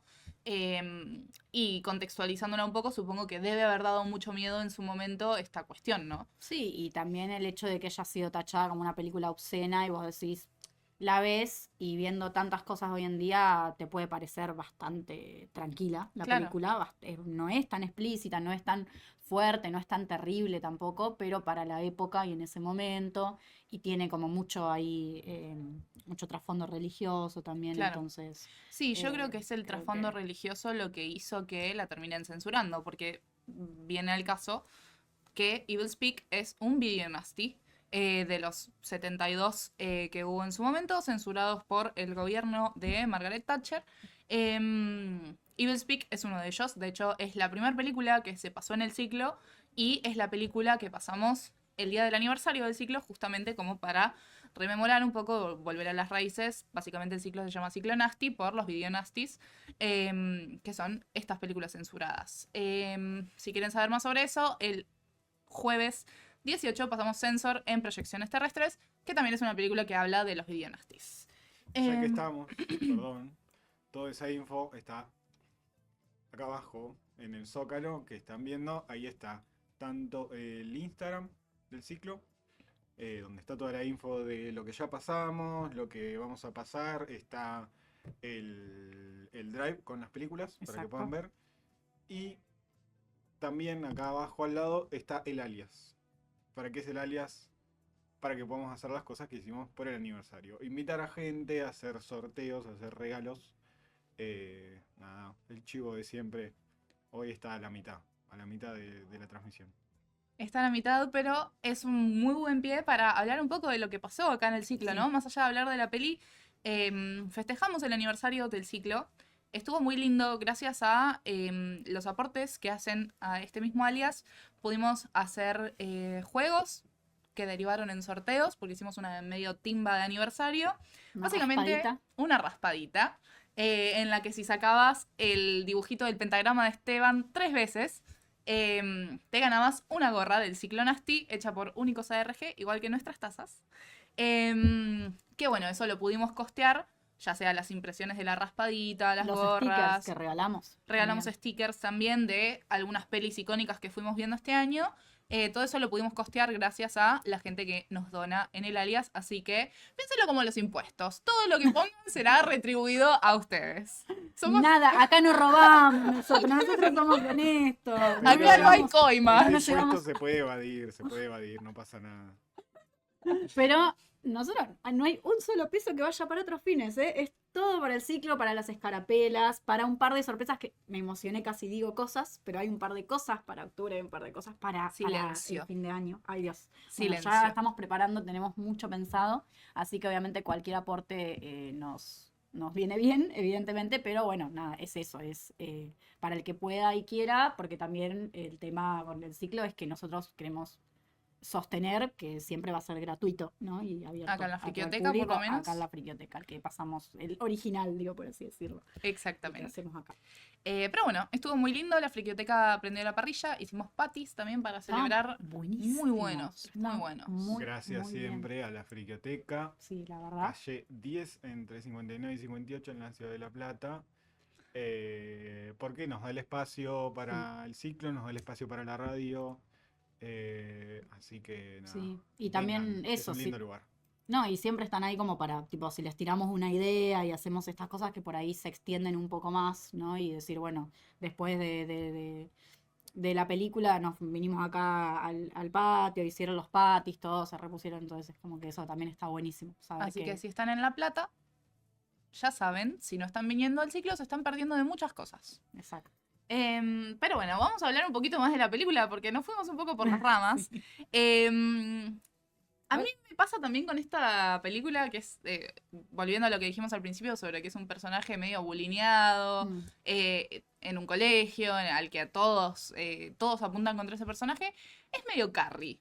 Speaker 1: Y contextualizándola un poco, supongo que debe haber dado mucho miedo en su momento esta cuestión, ¿no?
Speaker 2: sí, y también el hecho de que haya sido tachada como una película obscena y vos decís, la ves y viendo tantas cosas hoy en día te puede parecer bastante tranquila la
Speaker 1: Claro.
Speaker 2: película. No es tan explícita, no es tan fuerte, no es tan terrible tampoco, pero para la época y en ese momento, y tiene como mucho ahí, mucho trasfondo religioso también,
Speaker 1: Claro.
Speaker 2: entonces...
Speaker 1: Sí, yo creo que es el
Speaker 2: creo
Speaker 1: trasfondo
Speaker 2: que-
Speaker 1: religioso lo que hizo que la terminen censurando, porque viene al caso que Evil Speak es un video nasty de los 72 que hubo en su momento, censurados por el gobierno de Margaret Thatcher. Evil Speak es uno de ellos, de hecho es la primera película que se pasó en el ciclo y es la película que pasamos el día del aniversario del ciclo justamente como para rememorar un poco, volver a las raíces. Básicamente el ciclo se llama Ciclo Nasty por los video nasties, que son estas películas censuradas. Si quieren saber más sobre eso, el jueves 18 pasamos Censor en Proyecciones Terrestres, que también es una película que habla de los video nasties.
Speaker 3: ya que estamos, perdón, toda esa info está acá abajo en el Zócalo que están viendo. Ahí está tanto el Instagram del ciclo, donde está toda la info de lo que ya pasamos, lo que vamos a pasar. Está el Drive con las películas para que
Speaker 2: Exacto.
Speaker 3: puedan ver. Y también acá abajo al lado está el alias. ¿Para qué es el alias? Para que podamos hacer las cosas que hicimos por el aniversario. Invitar a gente, a hacer sorteos, a hacer regalos. Nada, el chivo de siempre. Hoy está a la mitad de la transmisión.
Speaker 1: Está a la mitad, pero es un muy buen pie para hablar un poco de lo que pasó acá en el ciclo,
Speaker 2: Sí.
Speaker 1: ¿no? Más allá de hablar de la peli, festejamos el aniversario del ciclo. Estuvo muy lindo, gracias a los aportes que hacen a este mismo alias. Pudimos hacer juegos que derivaron en sorteos, porque hicimos una medio timba de aniversario.
Speaker 2: Una
Speaker 1: Básicamente,
Speaker 2: raspadita.
Speaker 1: una raspadita, en la que si sacabas el dibujito del pentagrama de Esteban 3 veces, te ganabas una gorra del Ciclo Nasty hecha por Únicos ARG, igual que nuestras tazas. Que bueno, eso lo pudimos costear, ya sea las impresiones de la raspadita, las
Speaker 2: Los
Speaker 1: gorras.
Speaker 2: stickers que regalamos.
Speaker 1: Regalamos
Speaker 2: también.
Speaker 1: stickers también de algunas pelis icónicas que fuimos viendo este año. Todo eso lo pudimos costear gracias a la gente que nos dona en el alias. Así que piénselo como los impuestos. Todo lo que pongan será retribuido a ustedes. Somos...
Speaker 2: Nada, acá no robamos nosotros somos honestos.
Speaker 1: Acá no hay coima.
Speaker 3: Este
Speaker 2: nos llevamos-
Speaker 3: impuesto se puede evadir, no pasa nada.
Speaker 2: Pero nosotros, no hay un solo peso que vaya para otros fines, ¿eh? Es todo para el ciclo, para las escarapelas, para un par de sorpresas que me emocioné, casi digo cosas, pero hay un par de cosas para octubre, hay un par de cosas para
Speaker 1: Silencio.
Speaker 2: el fin de año. Ay, Dios. Bueno,
Speaker 1: Silencio.
Speaker 2: ya estamos preparando, tenemos mucho pensado, así que obviamente cualquier aporte nos nos viene bien, evidentemente, pero bueno, nada, es eso, es para el que pueda y quiera, porque también el tema con el ciclo es que nosotros queremos sostener que siempre va a ser gratuito, ¿no? Y abierto
Speaker 1: Acá en la
Speaker 2: a todo el
Speaker 1: Friquioteca, por
Speaker 2: público,
Speaker 1: lo menos.
Speaker 2: acá en la Friquioteca, el que pasamos, el original, digo, por así decirlo, el que
Speaker 1: Exactamente.
Speaker 2: hacemos acá.
Speaker 1: Pero bueno, estuvo muy lindo. La Friquioteca prendió la parrilla. Hicimos patis también para celebrar.
Speaker 2: Buenísimo.
Speaker 1: Muy buenos,
Speaker 2: Está
Speaker 1: muy buenos.
Speaker 3: Gracias
Speaker 2: muy bien.
Speaker 3: siempre a la Friquioteca.
Speaker 2: Sí, la verdad.
Speaker 3: Calle 10 entre 59 y 58 en la ciudad de La Plata. Porque nos da el espacio para el ciclo, nos da el espacio para la radio. Así que nada.
Speaker 2: Sí, y también
Speaker 3: vengan,
Speaker 2: eso,
Speaker 3: es un
Speaker 2: sí.
Speaker 3: lindo lugar.
Speaker 2: No, y siempre están ahí como para, tipo, si les tiramos una idea y hacemos estas cosas que por ahí se extienden un poco más, ¿no? Y decir, bueno, después de la película nos vinimos acá al patio, hicieron los patis, todos se repusieron, entonces es como que eso también está buenísimo. Saber
Speaker 1: Así que si están en La Plata, ya saben, si no están viniendo al ciclo, se están perdiendo de muchas cosas.
Speaker 2: Exacto.
Speaker 1: Pero bueno, vamos a hablar un poquito más de la película porque nos fuimos un poco por las ramas. A mí me pasa también con esta película que es, volviendo a lo que dijimos al principio sobre que es un personaje medio bulineado
Speaker 2: Mm,
Speaker 1: en un colegio, al que a todos apuntan contra ese personaje, es medio Carrie.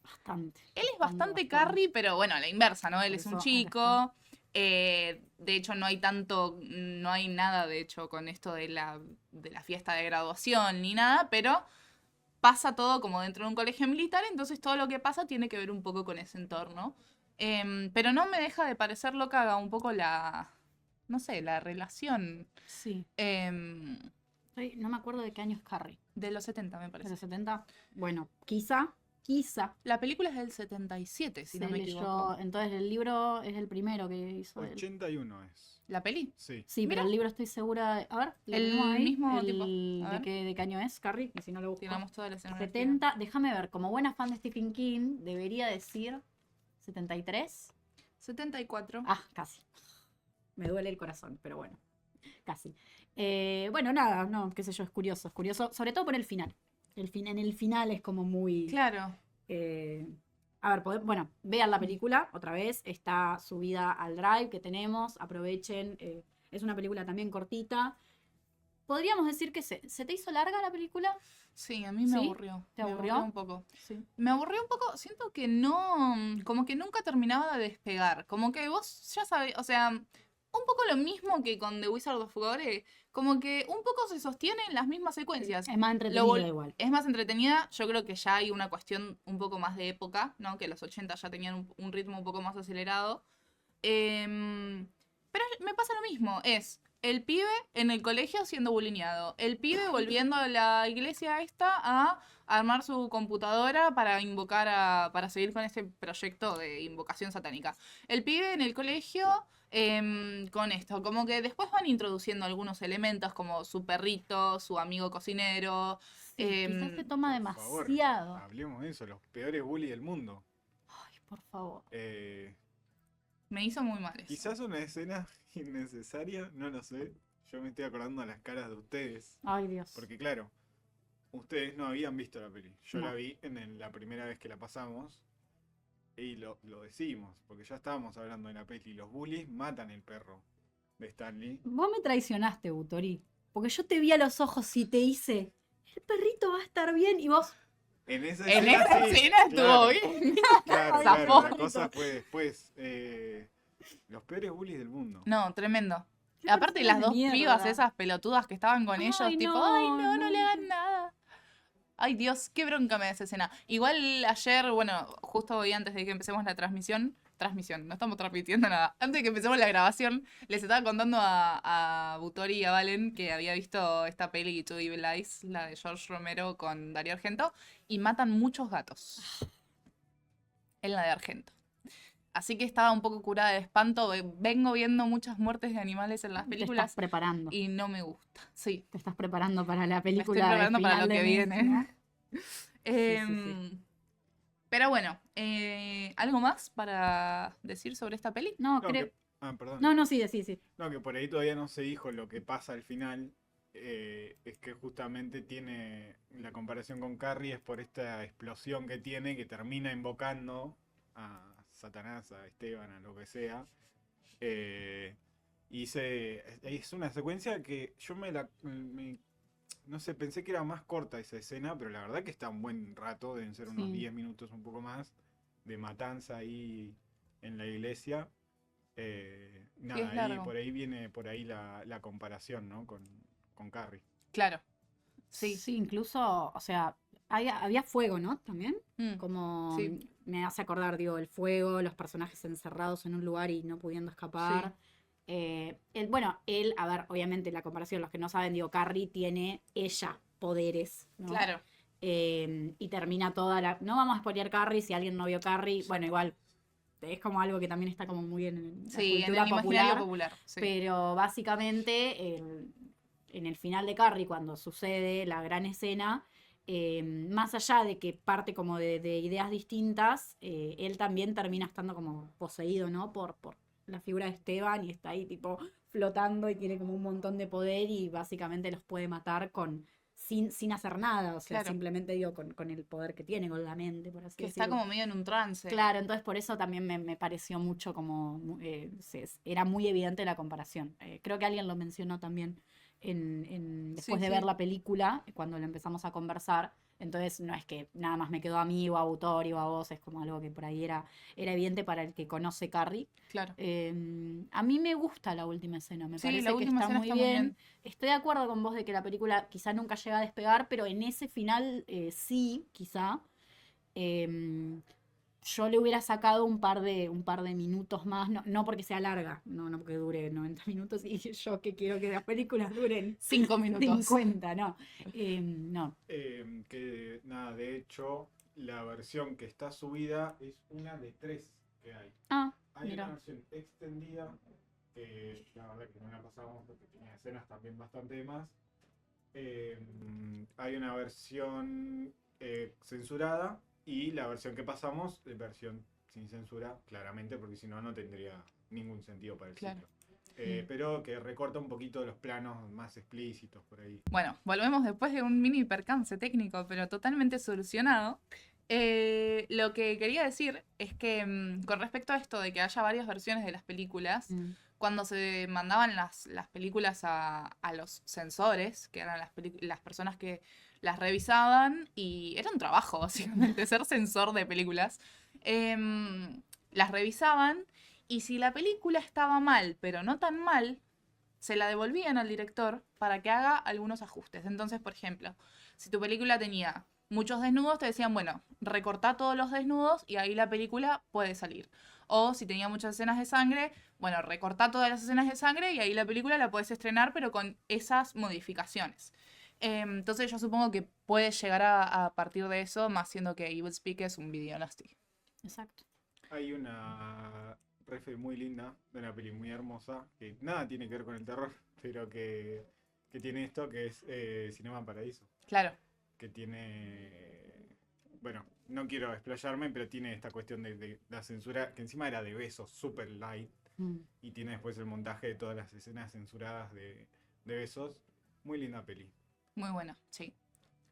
Speaker 2: bastante.
Speaker 1: Él es bastante Carrie, pero bueno, a la inversa, ¿no? Él
Speaker 2: Por
Speaker 1: es un
Speaker 2: eso,
Speaker 1: chico. De hecho, no hay nada, de hecho, con esto de la fiesta de graduación ni nada, pero pasa todo como dentro de un colegio militar, entonces todo lo que pasa tiene que ver un poco con ese entorno. Pero no me deja de parecer loca un poco no sé, la relación
Speaker 2: Sí.
Speaker 1: em,
Speaker 2: No me acuerdo de qué año es Carrie.
Speaker 1: de los 70, me
Speaker 2: ¿De
Speaker 1: parece.
Speaker 2: los 70? Bueno, quizá
Speaker 1: La película es del 77, si
Speaker 2: se
Speaker 1: no me
Speaker 2: leyó.
Speaker 1: equivoco.
Speaker 2: Entonces el libro es el primero que hizo él.
Speaker 3: 81 es.
Speaker 1: ¿La peli?
Speaker 3: Sí.
Speaker 2: Sí, pero
Speaker 1: Mira.
Speaker 2: el libro estoy segura. A ver, ¿lo
Speaker 1: El
Speaker 2: tenemos ahí?
Speaker 1: mismo tipo. A ver.
Speaker 2: ¿De qué año es, Carrie? Y si no lo busco.
Speaker 1: Tiramos toda la escenografía.
Speaker 2: 70, déjame ver, como buena fan de Stephen King, debería decir 73.
Speaker 1: 74.
Speaker 2: Ah, casi. Me duele el corazón, pero bueno, casi. Bueno, nada, no, qué sé yo, es curioso, sobre todo por el final. En el final es como muy...
Speaker 1: Claro.
Speaker 2: A ver, bueno, vean la película otra vez, está subida al Drive que tenemos, aprovechen, es una película también cortita. ¿Podríamos decir que se te hizo larga la película?
Speaker 1: Sí, a mí me
Speaker 2: ¿Sí?
Speaker 1: aburrió.
Speaker 2: ¿Te
Speaker 1: Me
Speaker 2: aburrió?
Speaker 1: un poco.
Speaker 2: Sí.
Speaker 1: Me aburrió un poco, siento que no, como que nunca terminaba de despegar. Como que vos ya sabés, o sea, un poco lo mismo que con The Wizard of Gore, como que un poco se sostiene en las mismas secuencias.
Speaker 2: Es más entretenida igual.
Speaker 1: Es más entretenida, yo creo que ya hay una cuestión un poco más de época, ¿no? Que los 80 ya tenían un ritmo un poco más acelerado. Pero me pasa lo mismo, es el pibe en el colegio siendo bulineado, el pibe volviendo a la iglesia esta a armar su computadora para para seguir con este proyecto de invocación satánica. El pibe en el colegio con esto, como que después van introduciendo algunos elementos como su perrito, su amigo cocinero.
Speaker 2: Sí, quizás se toma
Speaker 3: Por favor,
Speaker 2: demasiado.
Speaker 3: hablemos de eso, los peores bullies del mundo.
Speaker 2: Ay, por favor.
Speaker 1: Me hizo muy mal eso.
Speaker 3: Quizás una escena innecesaria, no lo sé. Yo me estoy acordando de las caras de ustedes.
Speaker 2: Ay, Dios.
Speaker 3: Porque claro, ustedes no habían visto la peli. Yo
Speaker 2: No.
Speaker 3: la vi la primera vez que la pasamos. Y lo decimos, porque ya estábamos hablando de la peli. Los bullies matan el perro de Stanley.
Speaker 2: Vos me traicionaste, Butori. Porque yo te vi a los ojos y te hice, el perrito va a estar bien. Y vos,
Speaker 3: En esa
Speaker 1: En
Speaker 3: escena,
Speaker 1: esa
Speaker 3: sí,
Speaker 1: escena estuvo
Speaker 3: claro,
Speaker 1: bien.
Speaker 3: Claro,
Speaker 1: Zafó.
Speaker 3: claro, la cosa fue después. Los peores bullies del mundo.
Speaker 1: No, tremendo.
Speaker 2: qué
Speaker 1: Aparte
Speaker 2: personas
Speaker 1: las
Speaker 2: de
Speaker 1: dos
Speaker 2: mierda.
Speaker 1: pibas esas pelotudas que estaban con ellos,
Speaker 2: Ay,
Speaker 1: tipo,
Speaker 2: no,
Speaker 1: ay, no, no
Speaker 2: no.
Speaker 1: le hagan nada. Ay, Dios, qué bronca me da esa escena. Igual ayer, bueno, justo hoy antes de que empecemos la transmisión, no estamos transmitiendo nada. Antes de que empecemos la grabación, les estaba contando a Butori y a Valen que había visto esta peli Two Evil Eyes, la de George Romero con Dario Argento, y matan muchos gatos. En la de Argento. Así que estaba un poco curada de espanto. Vengo viendo muchas muertes de animales en las
Speaker 2: te
Speaker 1: películas
Speaker 2: estás preparando.
Speaker 1: y no me gusta. Sí,
Speaker 2: Te estás preparando para la
Speaker 1: me
Speaker 2: película.
Speaker 1: estoy preparando
Speaker 2: de
Speaker 1: para
Speaker 2: final
Speaker 1: lo que
Speaker 2: de mes,
Speaker 1: viene.
Speaker 2: ¿no?
Speaker 1: Em, Pero bueno, ¿algo más para decir sobre esta peli?
Speaker 2: No,
Speaker 3: No,
Speaker 2: creo.
Speaker 3: perdón.
Speaker 2: No, sí, sí.
Speaker 3: No, que por ahí todavía no se dijo lo que pasa al final. Es que justamente tiene la comparación con Carrie es por esta explosión que tiene que termina invocando a Satanás, a Esteban, a lo que sea. Y es una secuencia que yo no sé, pensé que era más corta esa escena, pero la verdad que está un buen rato, deben ser unos
Speaker 2: Sí.
Speaker 3: 10 minutos, un poco más, de matanza ahí en la iglesia.
Speaker 1: Sí, es largo.
Speaker 3: Por ahí viene la comparación, ¿no? Con Carrie.
Speaker 1: Claro. Sí.
Speaker 2: Sí, incluso, o sea, había fuego, ¿no? También.
Speaker 1: Mm,
Speaker 2: Como
Speaker 1: sí.
Speaker 2: me hace acordar, digo, el fuego, los personajes encerrados en un lugar y no pudiendo escapar. Bueno, él, a ver, obviamente la comparación, los que no saben, digo, Carrie tiene ella poderes, ¿no?
Speaker 1: Claro.
Speaker 2: Y termina toda la... No vamos a spoilear Carrie, si alguien no vio Carrie, bueno, igual es como algo que también está como muy en la
Speaker 1: Sí, en
Speaker 2: cultura
Speaker 1: el imaginario
Speaker 2: popular.
Speaker 1: popular. Sí.
Speaker 2: Pero básicamente, en el final de Carrie, cuando sucede la gran escena, más allá de que parte como de ideas distintas, él también termina estando como poseído, ¿no? Por la figura de Esteban y está ahí tipo flotando y tiene como un montón de poder y básicamente los puede matar sin hacer nada, o sea,
Speaker 1: Claro.
Speaker 2: simplemente digo con el poder que tiene, con la mente, por así
Speaker 1: Que está
Speaker 2: decirlo.
Speaker 1: como medio en un trance.
Speaker 2: Claro, entonces por eso también me pareció mucho como, era muy evidente la comparación. Creo que alguien lo mencionó también después
Speaker 1: Sí,
Speaker 2: de
Speaker 1: sí.
Speaker 2: ver la película, cuando lo empezamos a conversar. Entonces no es que nada más me quedó a mí o a Autor o a vos, es como algo que por ahí era evidente para el que conoce Carrie.
Speaker 1: Claro.
Speaker 2: A mí me gusta la última escena, me
Speaker 1: Sí,
Speaker 2: parece
Speaker 1: la
Speaker 2: que
Speaker 1: última
Speaker 2: está
Speaker 1: escena
Speaker 2: muy
Speaker 1: está muy
Speaker 2: bien.
Speaker 1: bien.
Speaker 2: Estoy de acuerdo con vos de que la película quizá nunca llega a despegar, pero en ese final sí, quizá. Em, yo le hubiera sacado un par de minutos más, no porque sea larga, no porque dure 90 minutos y yo que quiero que las películas duren
Speaker 1: 5 minutos.
Speaker 2: 50, no. No.
Speaker 3: Que nada, de hecho, la versión que está subida es una de 3 que hay.
Speaker 2: Ah,
Speaker 3: Hay
Speaker 2: mira.
Speaker 3: una versión extendida, que la verdad que no la pasamos porque tenía escenas también bastante de más. Hay una versión censurada y la versión que pasamos es versión sin censura, claramente, porque si no, no tendría ningún sentido para el
Speaker 1: Claro.
Speaker 3: ciclo. Pero que recorta un poquito los planos más explícitos por ahí.
Speaker 1: Bueno, volvemos después de un mini percance técnico, pero totalmente solucionado. Lo que quería decir es que con respecto a esto de que haya varias versiones de las películas,
Speaker 2: Mm.
Speaker 1: cuando se mandaban las películas a los censores, que eran las personas que las revisaban, y era un trabajo básicamente ser censor de películas, las revisaban y si la película estaba mal, pero no tan mal, se la devolvían al director para que haga algunos ajustes. Entonces, por ejemplo, si tu película tenía muchos desnudos, te decían, bueno, recortá todos los desnudos y ahí la película puede salir. O si tenía muchas escenas de sangre, bueno, recortá todas las escenas de sangre y ahí la película la puedes estrenar, pero con esas modificaciones. Entonces yo supongo que puede llegar a partir de eso, más siendo que Evil Speak es un video nasty.
Speaker 2: Exacto.
Speaker 3: Hay una refe muy linda de una peli muy hermosa, que nada tiene que ver con el terror, pero que tiene esto, que es Cinema Paradiso.
Speaker 1: Claro.
Speaker 3: Que tiene... Bueno, no quiero explayarme, pero tiene esta cuestión de la censura, que encima era de besos, super light, y tiene después el montaje de todas las escenas censuradas de besos. Muy linda peli.
Speaker 1: Muy buena, sí.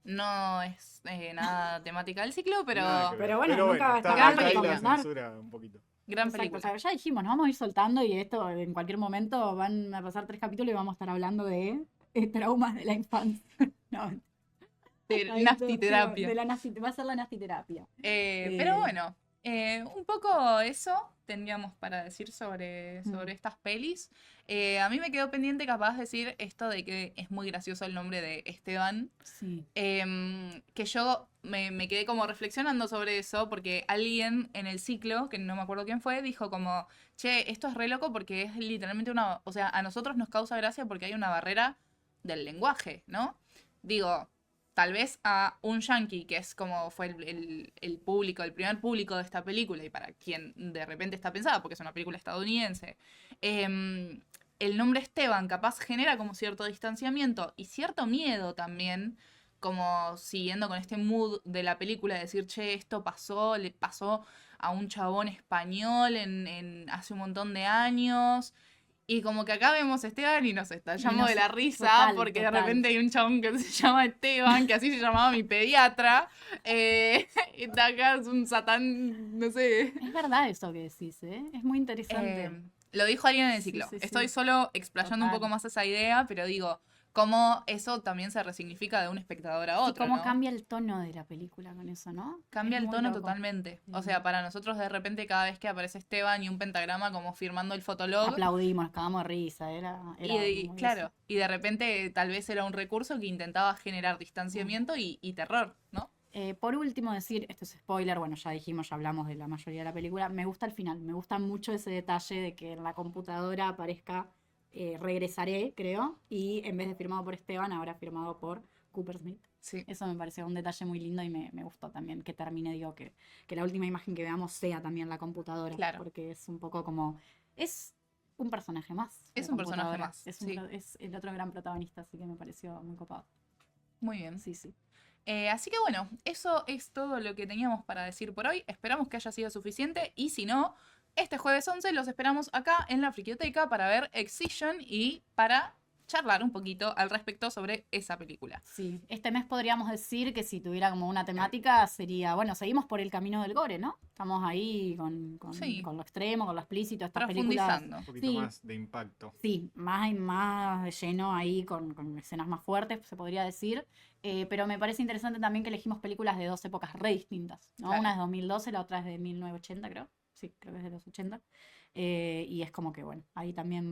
Speaker 1: No es nada temática del ciclo, pero
Speaker 3: Nada que ver.
Speaker 2: Pero bueno, nunca va a
Speaker 3: está,
Speaker 2: estar
Speaker 1: mal
Speaker 3: está ahí la
Speaker 2: recomendar.
Speaker 3: censura un poquito.
Speaker 1: gran
Speaker 2: Exacto,
Speaker 1: película.
Speaker 2: o sea, ya dijimos, nos vamos a ir soltando y esto en cualquier momento van a pasar 3 capítulos y vamos a estar hablando de traumas de la infancia. No,
Speaker 1: De
Speaker 2: ahí
Speaker 1: nasty
Speaker 2: todo,
Speaker 1: terapia.
Speaker 2: va a ser la nastiterapia.
Speaker 1: Pero bueno, un poco eso tendríamos para decir sobre
Speaker 2: Mm.
Speaker 1: estas pelis. A mí me quedó pendiente capaz decir esto de que es muy gracioso el nombre de Esteban.
Speaker 2: Sí.
Speaker 1: Que yo me quedé como reflexionando sobre eso porque alguien en el ciclo, que no me acuerdo quién fue, dijo como, che, esto es re loco porque es literalmente una... O sea, a nosotros nos causa gracia porque hay una barrera del lenguaje, ¿no? Digo, tal vez a un yankee, que es como fue el público, el primer público de esta película, y para quien de repente está pensada, porque es una película estadounidense, el nombre Esteban capaz genera como cierto distanciamiento y cierto miedo también, como siguiendo con este mood de la película, de decir, che, esto pasó, le pasó a un chabón español hace un montón de años. Y como que acá vemos a Esteban y nos estallamos de la risa
Speaker 2: total,
Speaker 1: porque de
Speaker 2: total.
Speaker 1: repente hay un chabón que se llama Esteban, que así se llamaba mi pediatra. Y acá es un satán, no sé.
Speaker 2: Es verdad eso que decís, ¿eh? Es muy interesante.
Speaker 1: Lo dijo alguien en el
Speaker 2: Sí,
Speaker 1: ciclo.
Speaker 2: sí, sí.
Speaker 1: Estoy solo explayando un
Speaker 2: Total.
Speaker 1: poco más esa idea, pero digo, cómo eso también se resignifica de un espectador a
Speaker 2: Sí,
Speaker 1: otro,
Speaker 2: cómo
Speaker 1: ¿no?
Speaker 2: cambia el tono de la película con eso, ¿no?
Speaker 1: Cambia
Speaker 2: Es
Speaker 1: el
Speaker 2: muy
Speaker 1: tono
Speaker 2: loco.
Speaker 1: totalmente. O
Speaker 2: Sí.
Speaker 1: sea, para nosotros de repente cada vez que aparece Esteban y un pentagrama como firmando el fotolog,
Speaker 2: Aplaudimos, nos cagamos de risa, era muy eso.
Speaker 1: claro, y de repente tal vez era un recurso que intentaba generar distanciamiento y terror, ¿no?
Speaker 2: Por último, decir, esto es spoiler, bueno, ya dijimos, ya hablamos de la mayoría de la película, me gusta el final, me gusta mucho ese detalle de que en la computadora aparezca regresaré, creo, y en vez de firmado por Esteban, ahora firmado por Cooper Smith.
Speaker 1: Sí.
Speaker 2: Eso me pareció un detalle muy lindo y me gustó también que termine, digo, que la última imagen que veamos sea también la computadora,
Speaker 1: Claro.
Speaker 2: porque es un poco como, es un personaje más.
Speaker 1: Es
Speaker 2: la
Speaker 1: un personaje
Speaker 2: computadora.
Speaker 1: más,
Speaker 2: Es,
Speaker 1: sí.
Speaker 2: es el otro gran protagonista, así que me pareció muy copado.
Speaker 1: Muy bien.
Speaker 2: Sí, sí.
Speaker 1: Así que bueno, eso es todo lo que teníamos para decir por hoy. Esperamos que haya sido suficiente y si no, este jueves 11 los esperamos acá en la Friquioteca para ver Excision y para charlar un poquito al respecto sobre esa película.
Speaker 2: Sí, este mes podríamos decir que si tuviera como una temática sería, bueno, seguimos por el camino del gore, ¿no? Estamos ahí
Speaker 1: Sí.
Speaker 2: con lo extremo, con lo explícito, estas películas.
Speaker 1: Profundizando.
Speaker 3: Un poquito
Speaker 2: Sí.
Speaker 3: más de impacto.
Speaker 2: Sí, más de lleno ahí con escenas más fuertes, se podría decir. Pero me parece interesante también que elegimos películas de dos épocas re distintas, ¿no?
Speaker 1: Claro.
Speaker 2: Una es de 2012, la otra es de 1980, creo. Sí, creo que es de los 80. Y es como que, bueno, ahí también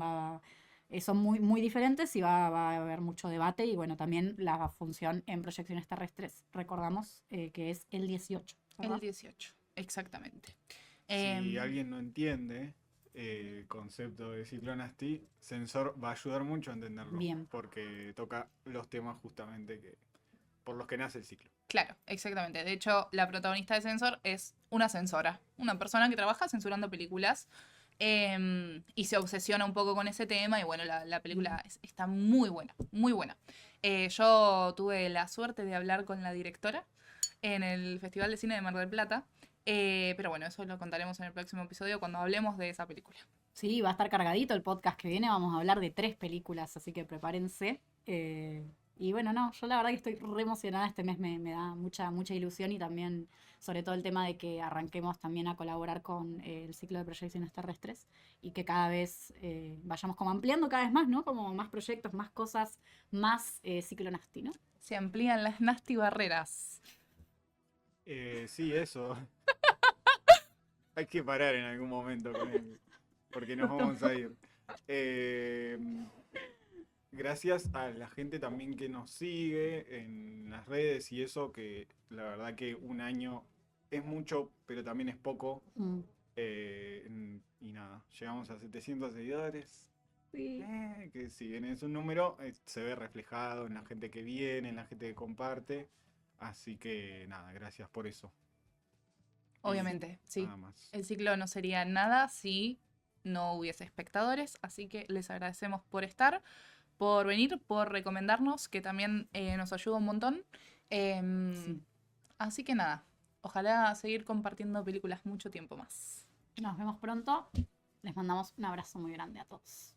Speaker 2: son muy, muy diferentes y va a haber mucho debate. Y bueno, también la función en proyecciones terrestres, recordamos que es el 18. ¿verdad?
Speaker 1: El 18, exactamente.
Speaker 3: Si alguien no entiende el concepto de ciclonasty, Sensor va a ayudar mucho a entenderlo.
Speaker 2: Bien.
Speaker 3: Porque toca los temas justamente por los que nace el ciclo.
Speaker 1: Claro, exactamente. De hecho, la protagonista de Censor es una censora, una persona que trabaja censurando películas y se obsesiona un poco con ese tema y bueno, la película está muy buena, muy buena. Yo tuve la suerte de hablar con la directora en el Festival de Cine de Mar del Plata, pero bueno, eso lo contaremos en el próximo episodio cuando hablemos de esa película.
Speaker 2: Sí, va a estar cargadito el podcast que viene. Vamos a hablar de 3 películas, así que prepárense. Y bueno, no, yo la verdad que estoy re emocionada. Este mes me da mucha, mucha ilusión y también, sobre todo, el tema de que arranquemos también a colaborar con el ciclo de proyecciones terrestres y que cada vez vayamos como ampliando cada vez más, ¿no? Como más proyectos, más cosas, más ciclo nasty, ¿no?
Speaker 1: Se amplían las nasty barreras.
Speaker 3: Sí, eso. Hay que parar en algún momento con él, porque nos vamos a ir. Gracias a la gente también que nos sigue en las redes y eso, que la verdad que un año es mucho, pero también es poco.
Speaker 2: Mm.
Speaker 3: Y nada, llegamos a 700 seguidores.
Speaker 2: Sí.
Speaker 3: Que si bien es un número, se ve reflejado en la gente que viene, en la gente que comparte. Así que nada, gracias por eso.
Speaker 1: Obviamente, sí.
Speaker 3: Nada más.
Speaker 1: El ciclo no sería nada si no hubiese espectadores, así que les agradecemos por estar, por venir, por recomendarnos, que también nos ayuda un montón.
Speaker 2: Sí.
Speaker 1: Así que nada, ojalá seguir compartiendo películas mucho tiempo más.
Speaker 2: Nos vemos pronto. Les mandamos un abrazo muy grande a todos.